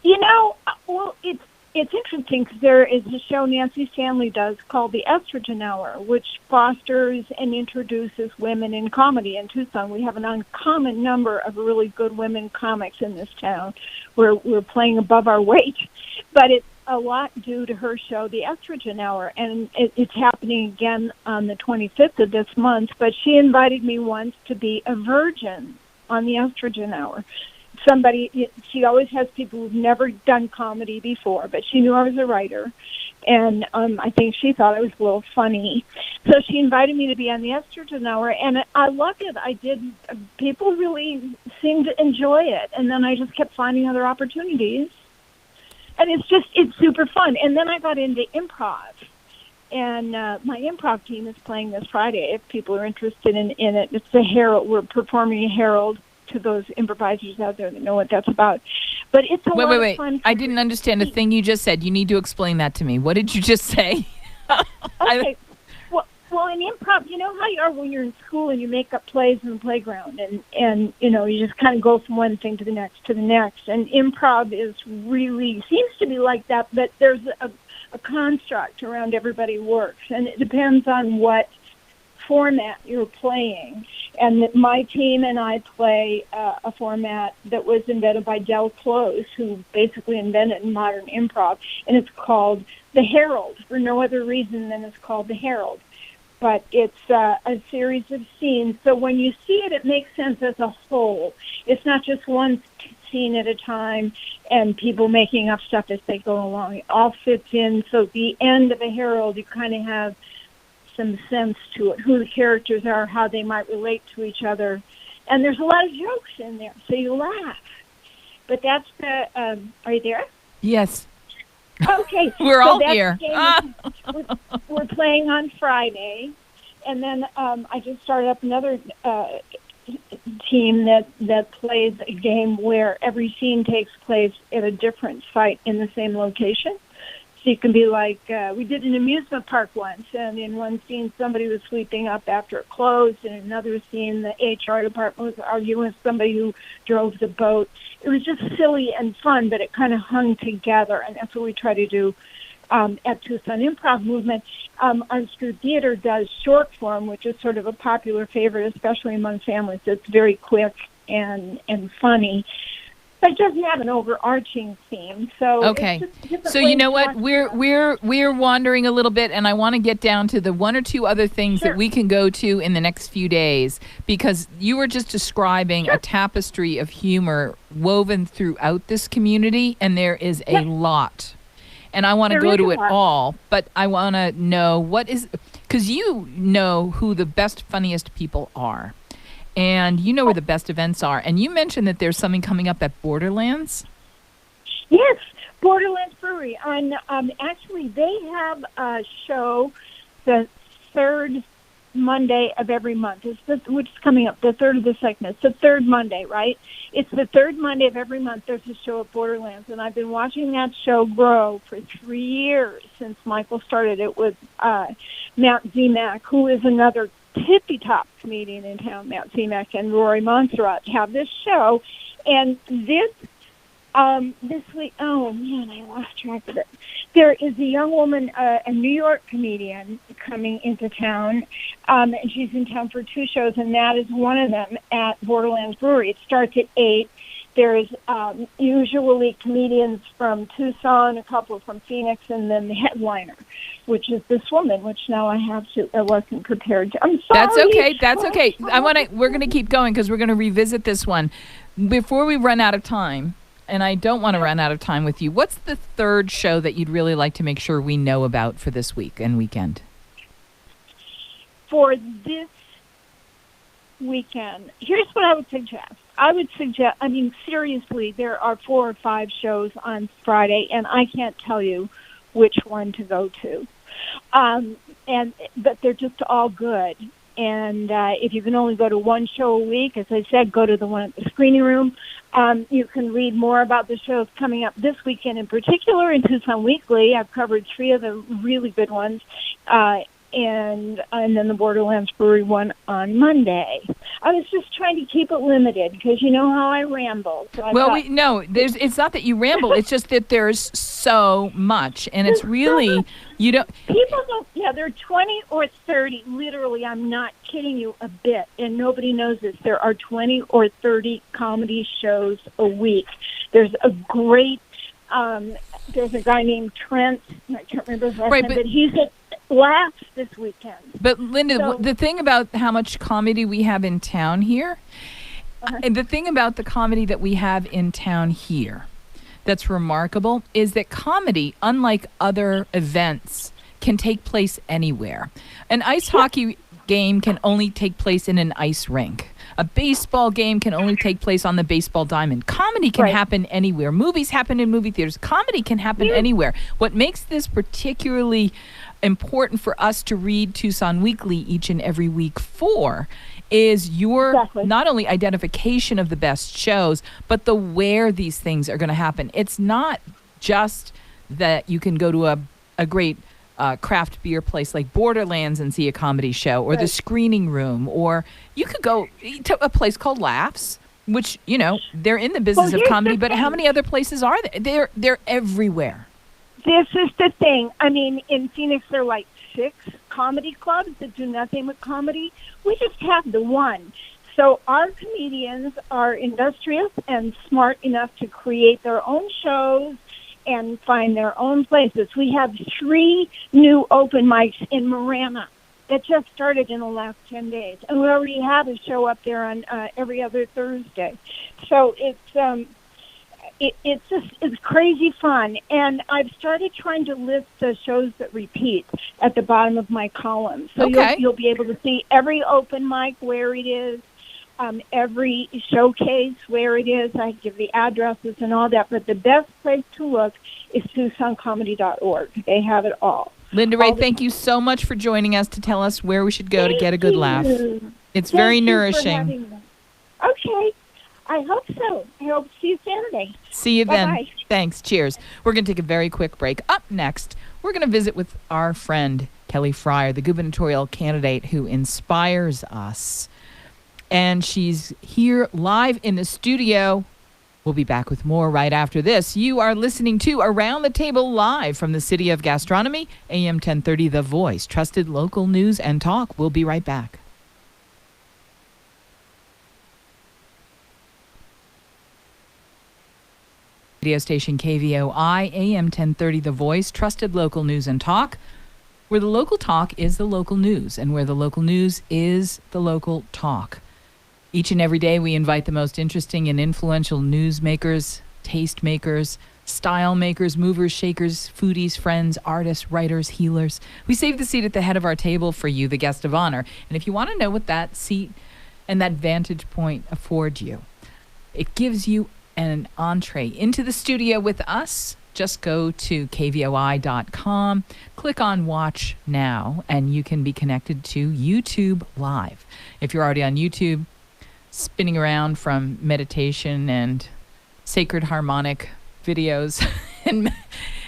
You know, well, it's interesting because there is a show Nancy Stanley does called The Estrogen Hour, which fosters and introduces women in comedy in Tucson. We have an uncommon number of really good women comics in this town. We're playing above our weight, but it's a lot due to her show, The Estrogen Hour, and it's happening again on the 25th of this month, but she invited me once to be a virgin on The Estrogen Hour she always has people who've never done comedy before, but she knew I was a writer. And I think she thought I was a little funny. So she invited me to be on the Estrogen Hour, and I loved it. I did. People really seemed to enjoy it. And then I just kept finding other opportunities. And it's super fun. And then I got into improv. And my improv team is playing this Friday. If people are interested in it, it's the Herald. We're performing a Herald to those improvisers out there that know what that's about. But it's a lot of fun. I didn't understand a thing you just said. You need to explain that to me. What did you just say? Okay. Well, in improv, you know how you are when you're in school and you make up plays in the playground, and you just kind of go from one thing to the next to the next. And improv seems to be like that, but there's a construct around everybody works, and it depends on what format you're playing. And my team and I play a format that was invented by Del Close, who basically invented modern improv, and it's called The Herald, for no other reason than it's called The Herald. But it's a series of scenes, so when you see it, it makes sense as a whole. It's not just one scene at a time and people making up stuff as they go along. It all fits in, so at the end of a Herald, you kind of have some sense to it, who the characters are, how they might relate to each other. And there's a lot of jokes in there, so you laugh. But that's the, are you there? Yes. Okay. We're all here. We're playing on Friday. And then I just started up another team that plays a game where every scene takes place at a different site in the same location. So you can be like, we did an amusement park once, and in one scene somebody was sweeping up after it closed, and in another scene the HR department was arguing with somebody who drove the boat. It was just silly and fun, but it kind of hung together, and that's what we try to do at Tucson Improv Movement. Unscrewed Theater does short form, which is sort of a popular favorite, especially among families. It's very quick and funny. But it doesn't have an overarching theme. So okay. So you know what? We're wandering a little bit, and I want to get down to the one or two other things that we can go to in the next few days, because you were just describing a tapestry of humor woven throughout this community, and there is a lot. And I want to go to it all, but I want to know because you know who the best, funniest people are. And you know where the best events are. And you mentioned that there's something coming up at Borderlands? Yes, Borderlands Brewery. Actually, they have a show the third Monday of every month. Which is coming up, the third of the second. It's the third Monday, right? It's the third Monday of every month. There's a show at Borderlands. And I've been watching that show grow for 3 years since Michael started it with Matt Zemak, who is another tippy-top comedian in town. Matt Zemak and Rory Montserrat have this show, and this week, oh man, I lost track of it. There is a young woman, a New York comedian, coming into town, and she's in town for 2 shows, and that is one of them at Borderlands Brewery. It starts at 8. There's usually comedians from Tucson, a couple from Phoenix, and then the headliner, which is this woman, which now I wasn't prepared to. I'm sorry. That's okay. We're going to keep going because we're going to revisit this one. Before we run out of time, and I don't want to run out of time with you, what's the third show that you'd really like to make sure we know about for this week and weekend? For this weekend, here's what I would suggest. Seriously, there are 4 or 5 shows on Friday, and I can't tell you which one to go to. But they're just all good. And if you can only go to one show a week, as I said, go to the one at the Screening Room. You can read more about the shows coming up this weekend in particular in Tucson Weekly. I've covered 3 of the really good ones. And then the Borderlands Brewery one on Monday. I was just trying to keep it limited because you know how I ramble. So it's not that you ramble. It's just that there's so much, and it's really people don't. Yeah, there are 20 or 30. Literally, I'm not kidding you a bit, and nobody knows this. There are 20 or 30 comedy shows a week. There's a great. There's a guy named Trent. I can't remember his last name, but he's at Laughs this weekend. But Linda, the thing about how much comedy we have in town here, And the thing about the comedy that we have in town here that's remarkable is that comedy, unlike other events, can take place anywhere. An ice hockey game can only take place in an ice rink. A baseball game can only take place on the baseball diamond. Comedy can happen anywhere. Movies happen in movie theaters. Comedy can happen anywhere. What makes this particularly important for us to read Tucson Weekly each and every week for is your not only identification of the best shows, but the where these things are going to happen. It's not just that you can go to a great craft beer place like Borderlands and see a comedy show, or the Screening Room, or you could go to a place called Laughs, which, you know, they're in the business of comedy, but how many other places are there? They're everywhere. This is the thing. I mean, in Phoenix, there are like 6 comedy clubs that do nothing with comedy. We just have the one. So our comedians are industrious and smart enough to create their own shows and find their own places. We have 3 new open mics in Marana that just started in the last 10 days. And we already have a show up there on every other Thursday. So it's crazy fun. And I've started trying to list the shows that repeat at the bottom of my column. So you'll be able to see every open mic where it is, every showcase where it is. I give the addresses and all that. But the best place to look is TucsonComedy.org. They have it all. Linda Ray, thank you so much for joining us to tell us where we should go to get a good laugh. It's very nourishing. Okay. I hope so. I hope to see you Saturday. See you then. Bye-bye. Thanks. Cheers. We're going to take a very quick break. Up next, we're going to visit with our friend Kelly Fryer, the gubernatorial candidate who inspires us. And she's here live in the studio. We'll be back with more right after this. You are listening to Around the Table live from the City of Gastronomy, AM 1030 The Voice, trusted local news and talk. We'll be right back. Radio station KVOI, AM 1030 The Voice, trusted local news and talk, where the local talk is the local news, and where the local news is the local talk. Each and every day we invite the most interesting and influential newsmakers, taste makers, style makers, movers, shakers, foodies, friends, artists, writers, healers. We save the seat at the head of our table for you, the guest of honor. And if you want to know what that seat and that vantage point affords you, it gives you an entree into the studio with us. Just go to kvoi.com, click on Watch Now, and you can be connected to YouTube Live. If you're already on YouTube, spinning around from meditation and sacred harmonic videos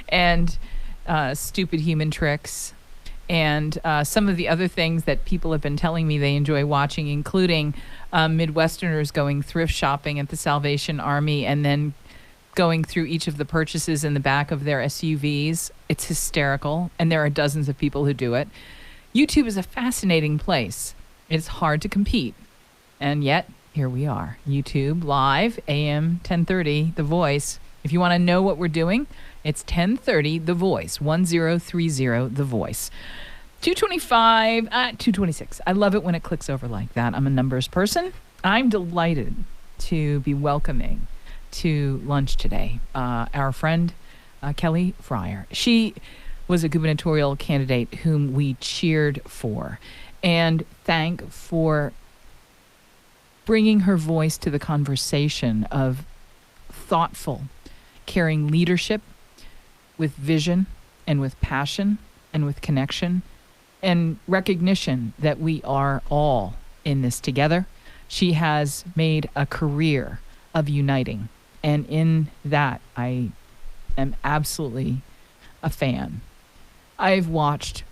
and stupid human tricks and some of the other things that people have been telling me they enjoy watching, including Midwesterners going thrift shopping at the Salvation Army and then going through each of the purchases in the back of their SUVs. It's hysterical, and there are dozens of people who do it. YouTube is a fascinating place. It's hard to compete, and yet here we are. YouTube Live, AM 1030, The Voice. If you want to know what we're doing, it's 1030 The Voice, 1030 The Voice. 226. I love it when it clicks over like that. I'm a numbers person. I'm delighted to be welcoming to lunch today our friend Kelly Fryer. She was a gubernatorial candidate whom we cheered for and thank for bringing her voice to the conversation of thoughtful, caring leadership with vision and with passion and with connection and recognition that we are all in this together. She has made a career of uniting, and in that I am absolutely a fan. I've watched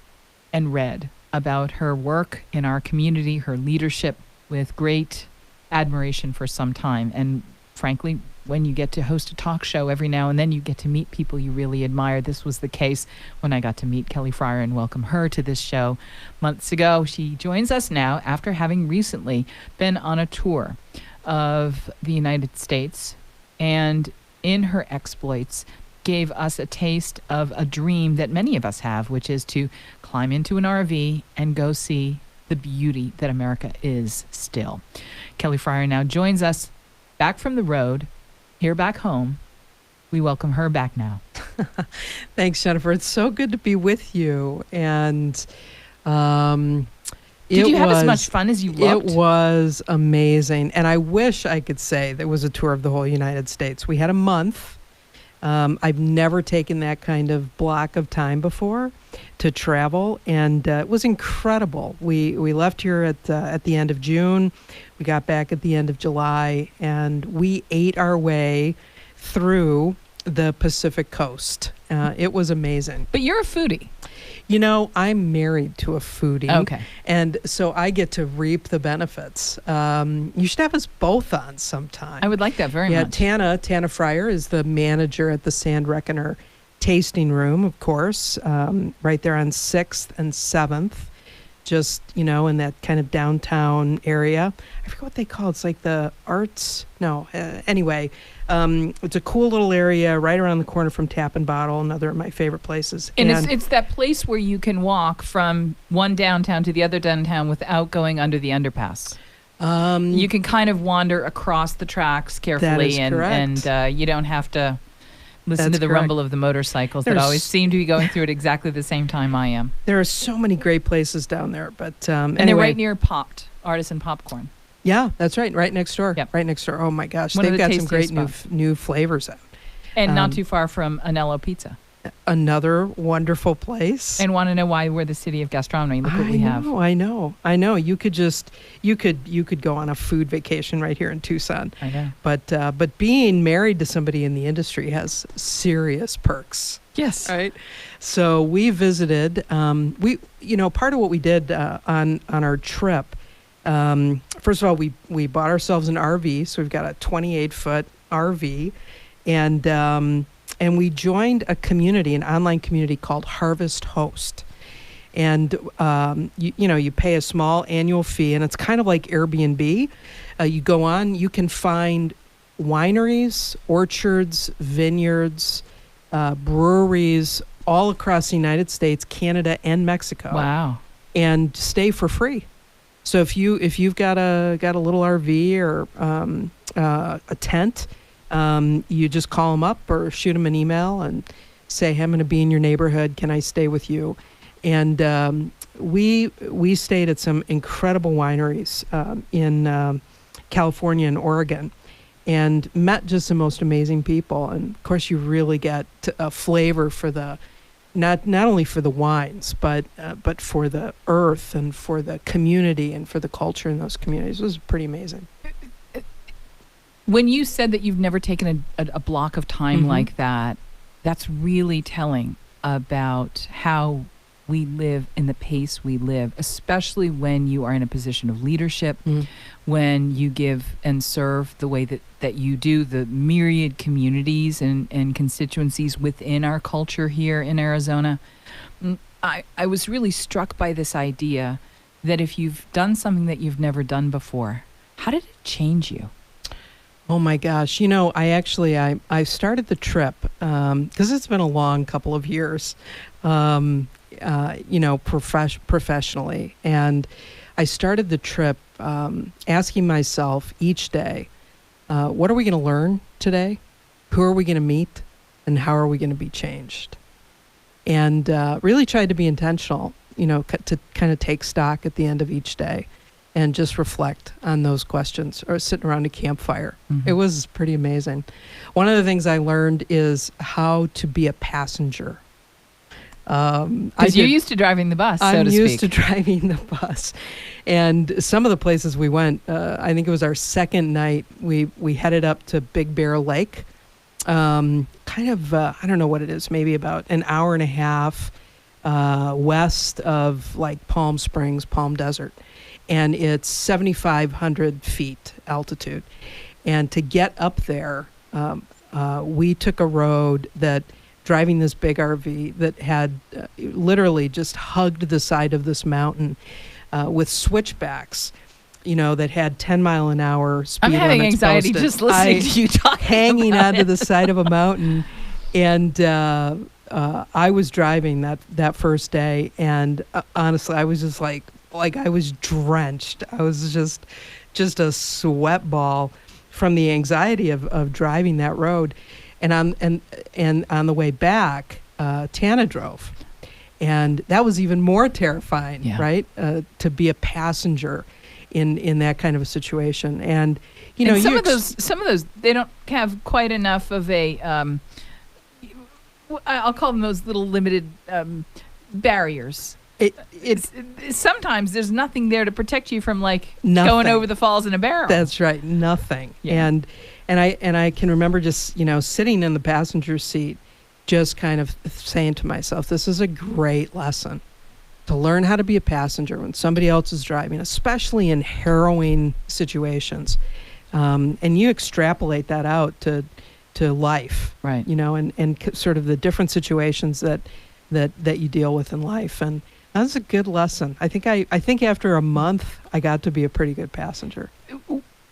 and read about her work in our community, her leadership, with great admiration for some time. And frankly, when you get to host a talk show every now and then, you get to meet people you really admire. This was the case when I got to meet Kelly Fryer and welcome her to this show months ago. She joins us now after having recently been on a tour of the United States, and in her exploits gave us a taste of a dream that many of us have, which is to climb into an RV and go see the beauty that America is still. Kelly Fryer now joins us back from the road, here back home. We welcome her back now. Thanks, Jennifer. It's so good to be with you. And did you have as much fun as you looked? It was amazing. And I wish I could say there was a tour of the whole United States. We had a month. I've never taken that kind of block of time before to travel, and it was incredible. We left here at the end of June. We got back at the end of July, and we ate our way through the Pacific coast. It was amazing. But you're a foodie. You know, I'm married to a foodie. Okay. And so I get to reap the benefits. You should have us both on sometime. I would like that very much. Tana Fryer is the manager at the Sand Reckoner Tasting Room, of course, right there on 6th and 7th, just, in that kind of downtown area. I forget what they call it. It's like the arts. No, anyway, it's a cool little area right around the corner from Tap and Bottle, another of my favorite places. And it's that place where you can walk from one downtown to the other downtown without going under the underpass. You can kind of wander across the tracks carefully, and you don't have to listen to the rumble of the motorcycles that always seem to be going through at exactly the same time I am. There are so many great places down there, but and anyway. they're right near Popped, Artisan Popcorn. Yeah, that's right. Right next door. Yep. Right next door. Oh my gosh, They've got some great new flavors out. And not too far from Anello Pizza. Another wonderful place. And want to know why we're the city of gastronomy? Look what we have. I know. You could go on a food vacation right here in Tucson. I know. But being married to somebody in the industry has serious perks. Yes. Right. So we visited. Part of what we did on our trip. First of all, we bought ourselves an RV. So we've got a 28-foot RV, and we joined an online community called Harvest Host. And, you pay a small annual fee, and it's kind of like Airbnb. You go on, you can find wineries, orchards, vineyards, breweries all across the United States, Canada, and Mexico. Wow. And stay for free. So if you've got a little RV or a tent, you just call them up or shoot them an email and say, hey, I'm going to be in your neighborhood. Can I stay with you? And we stayed at some incredible wineries in California and Oregon, and met just the most amazing people. And of course, you really get a flavor for the not only for the wines, but for the earth and for the community and for the culture in those communities. It was pretty amazing. When you said that you've never taken a block of time like that, that's really telling about how we live and the pace we live, especially when you are in a position of leadership, when you give and serve the way that you do, the myriad communities and constituencies within our culture here in Arizona. I was really struck by this idea that if you've done something that you've never done before, how did it change you? Oh my gosh. I started the trip, because it's been a long couple of years, professionally. And I started the trip asking myself each day, what are we going to learn today? Who are we going to meet? And how are we going to be changed? And really tried to be intentional, to kind of take stock at the end of each day and just reflect on those questions, or sitting around a campfire. It was pretty amazing. One of the things I learned is how to be a passenger. Because you're used to driving the bus, I'm so to speak. I'm used to driving the bus. And some of the places we went, I think it was our second night, we headed up to Big Bear Lake. I don't know what it is, maybe about an hour and a half west of like Palm Springs, Palm Desert. And it's 7,500 feet altitude. And to get up there, we took a road driving this big RV that had literally just hugged the side of this mountain with switchbacks, that had 10-mile-an-hour speed I'm having limits anxiety posted. just listening to you talking hanging about onto it. the side of a mountain. And I was driving that first day, and honestly, I was just like like I was drenched. I was just a sweat ball from the anxiety of driving that road. And on the way back, Tana drove. And that was even more terrifying, right? To be a passenger in that kind of a situation. And some of those they don't have quite enough of a I'll call them those little limited barriers. Sometimes there's nothing there to protect you from going over the falls in a barrel. That's right, nothing. Yeah. And I can remember just sitting in the passenger seat, just kind of saying to myself, this is a great lesson to learn how to be a passenger when somebody else is driving, especially in harrowing situations. And you extrapolate that out to life, right? And sort of the different situations that you deal with in life. And that's a good lesson. I think after a month, I got to be a pretty good passenger.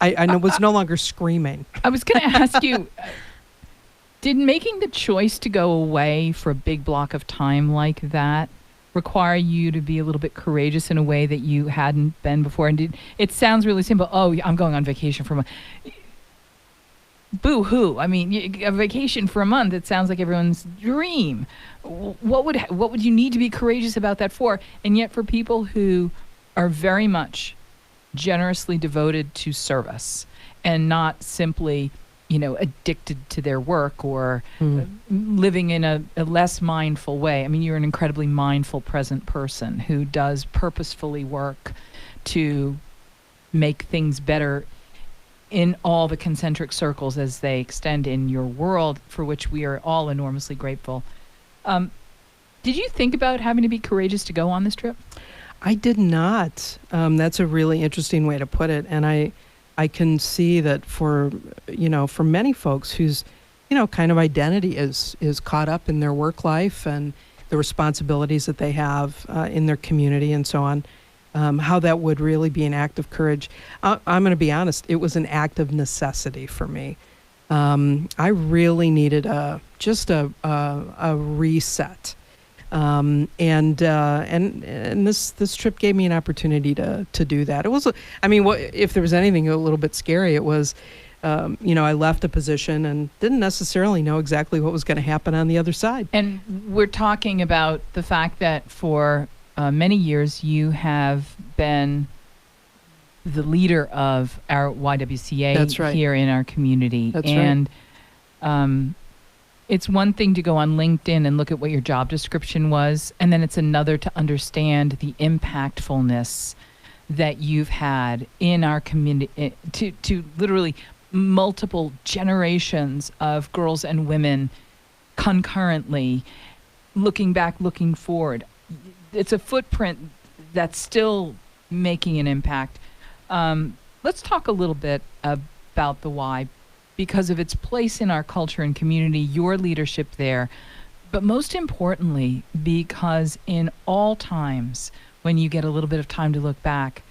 I was no longer screaming. I was going to ask you, did making the choice to go away for a big block of time like that require you to be a little bit courageous in a way that you hadn't been before? And it sounds really simple. Oh, I'm going on vacation for a month. Boo-hoo. I mean, a vacation for a month, it sounds like everyone's dream. What would you need to be courageous about that for? And yet for people who are very much generously devoted to service and not simply addicted to their work or living in a less mindful way. I mean, you're an incredibly mindful, present person who does purposefully work to make things better in all the concentric circles as they extend in your world, for which we are all enormously grateful. Did you think about having to be courageous to go on this trip? I did not. That's a really interesting way to put it. And I can see that for many folks whose, kind of identity is caught up in their work life and the responsibilities that they have in their community and so on, how that would really be an act of courage. I'm going to be honest, it was an act of necessity for me. I really needed a reset. And this trip gave me an opportunity to do that. It was, if there was anything a little bit scary, it was, I left a position and didn't necessarily know exactly what was going to happen on the other side. And we're talking about the fact that for many years you have been the leader of our YWCA. That's right. Here in our community. That's and, right. It's one thing to go on LinkedIn and look at what your job description was, and then it's another to understand the impactfulness that you've had in our community to literally multiple generations of girls and women concurrently, looking back, looking forward. It's a footprint that's still making an impact. Let's talk a little bit about the Y, because of its place in our culture and community, your leadership there, but most importantly, because in all times, when you get a little bit of time to look back,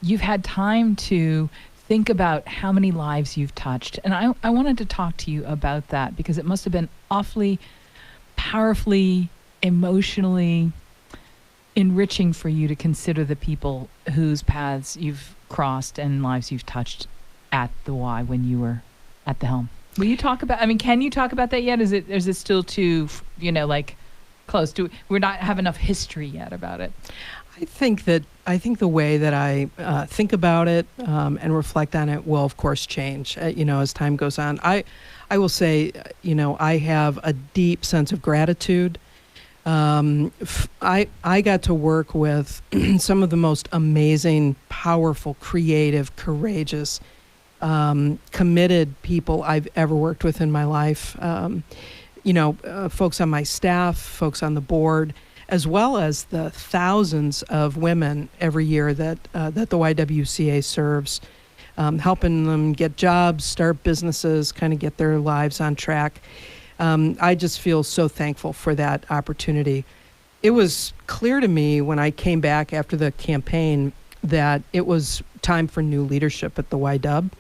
you've had time to think about how many lives you've touched. And I wanted to talk to you about that, because it must have been awfully, powerfully, emotionally enriching for you to consider the people whose paths you've crossed and lives you've touched at the Y when you were at the helm. Will you talk about, can you talk about that yet? Is it still too, close to, we're not have enough history yet about it? I think the way that I think about it and reflect on it will, of course, change, as time goes on. I will say, I have a deep sense of gratitude. I got to work with some of the most amazing, powerful, creative, courageous, committed people I've ever worked with in my life. Folks on my staff, folks on the board, as well as the thousands of women every year that the YWCA serves, helping them get jobs, start businesses, kind of get their lives on track. I just feel so thankful for that opportunity. It was clear to me when I came back after the campaign that it was time for new leadership at the YW.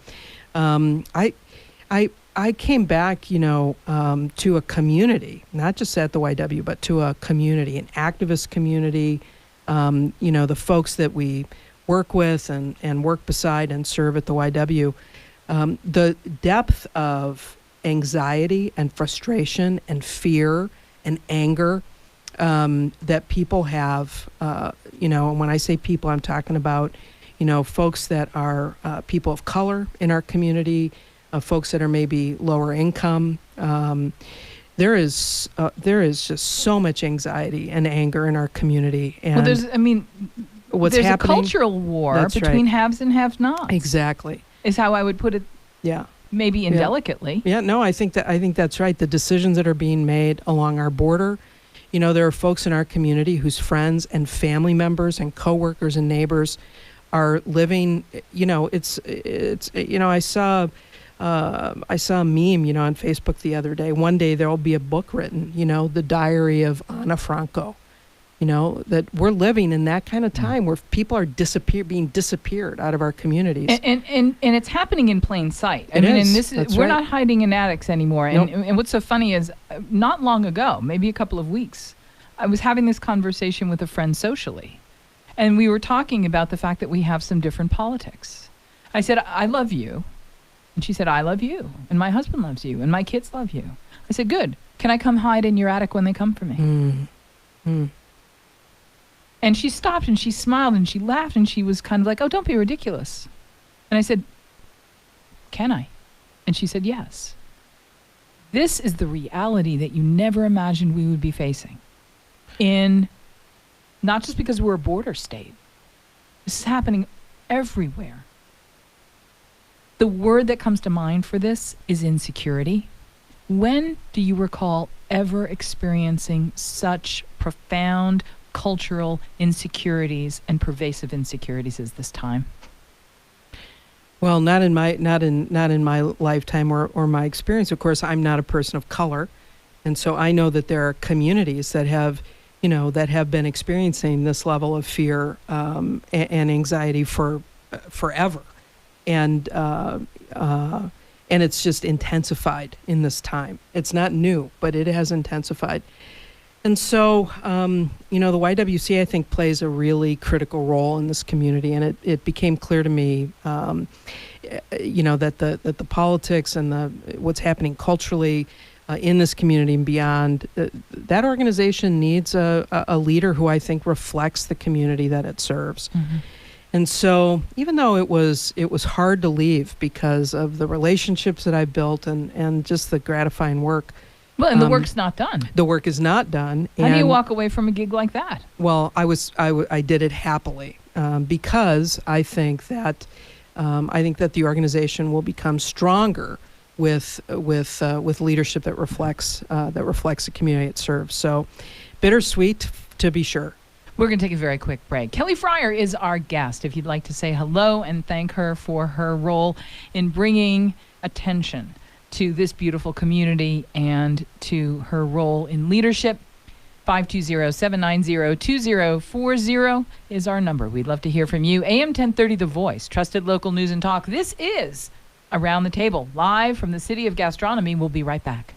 I came back, to a community, not just at the YW, but to a community, an activist community, the folks that we work with and work beside and serve at the YW, the depth of anxiety and frustration and fear and anger that people have, and when I say people, I'm talking about, folks that are people of color in our community, folks that are maybe lower income. There is just so much anxiety and anger in our community. And there's a cultural war between haves and have-nots. Exactly. Is how I would put it. Yeah. Maybe indelicately. Yeah, no, I think that's right. The decisions that are being made along our border, there are folks in our community whose friends and family members and coworkers and neighbors are living, I saw a meme, on Facebook the other day. One day there will be a book written, The Diary of Ana Franco. That we're living in that kind of time where people are being disappeared out of our communities. And it's happening in plain sight. We're not hiding in attics anymore. And what's so funny is not long ago, maybe a couple of weeks, I was having this conversation with a friend socially. And we were talking about the fact that we have some different politics. I said, I love you. And she said, I love you. And my husband loves you. And my kids love you. I said, good. Can I come hide in your attic when they come for me? Mm. And she stopped and she smiled and she laughed and she was kind of like, oh, don't be ridiculous. And I said, can I? And she said, yes. This is the reality that you never imagined we would be facing. Not just because we're a border state. This is happening everywhere. The word that comes to mind for this is insecurity. When do you recall ever experiencing such profound cultural insecurities and pervasive insecurities as this time? Well, not in my lifetime or my experience. Of course, I'm not a person of color, and so I know that there are communities that have been experiencing this level of fear and anxiety for forever, and it's just intensified in this time. It's not new, but it has intensified. And so, the YWCA, I think, plays a really critical role in this community. And it became clear to me, that the politics and what's happening culturally in this community and beyond, that organization needs a leader who I think reflects the community that it serves. Mm-hmm. And so, even though it was hard to leave because of the relationships that I built and just the gratifying work. Well, and the work's not done. The work is not done. How do you walk away from a gig like that? Well, I did it happily because I think that the organization will become stronger with leadership that reflects the community it serves. So, bittersweet to be sure. We're going to take a very quick break. Kelly Fryer is our guest. If you'd like to say hello and thank her for her role in bringing attention to this beautiful community and to her role in leadership, 520-790-2040 is our number. We'd love to hear from you. AM 1030 The Voice, trusted local news and talk. This is Around the Table, live from the City of Gastronomy. We'll be right back.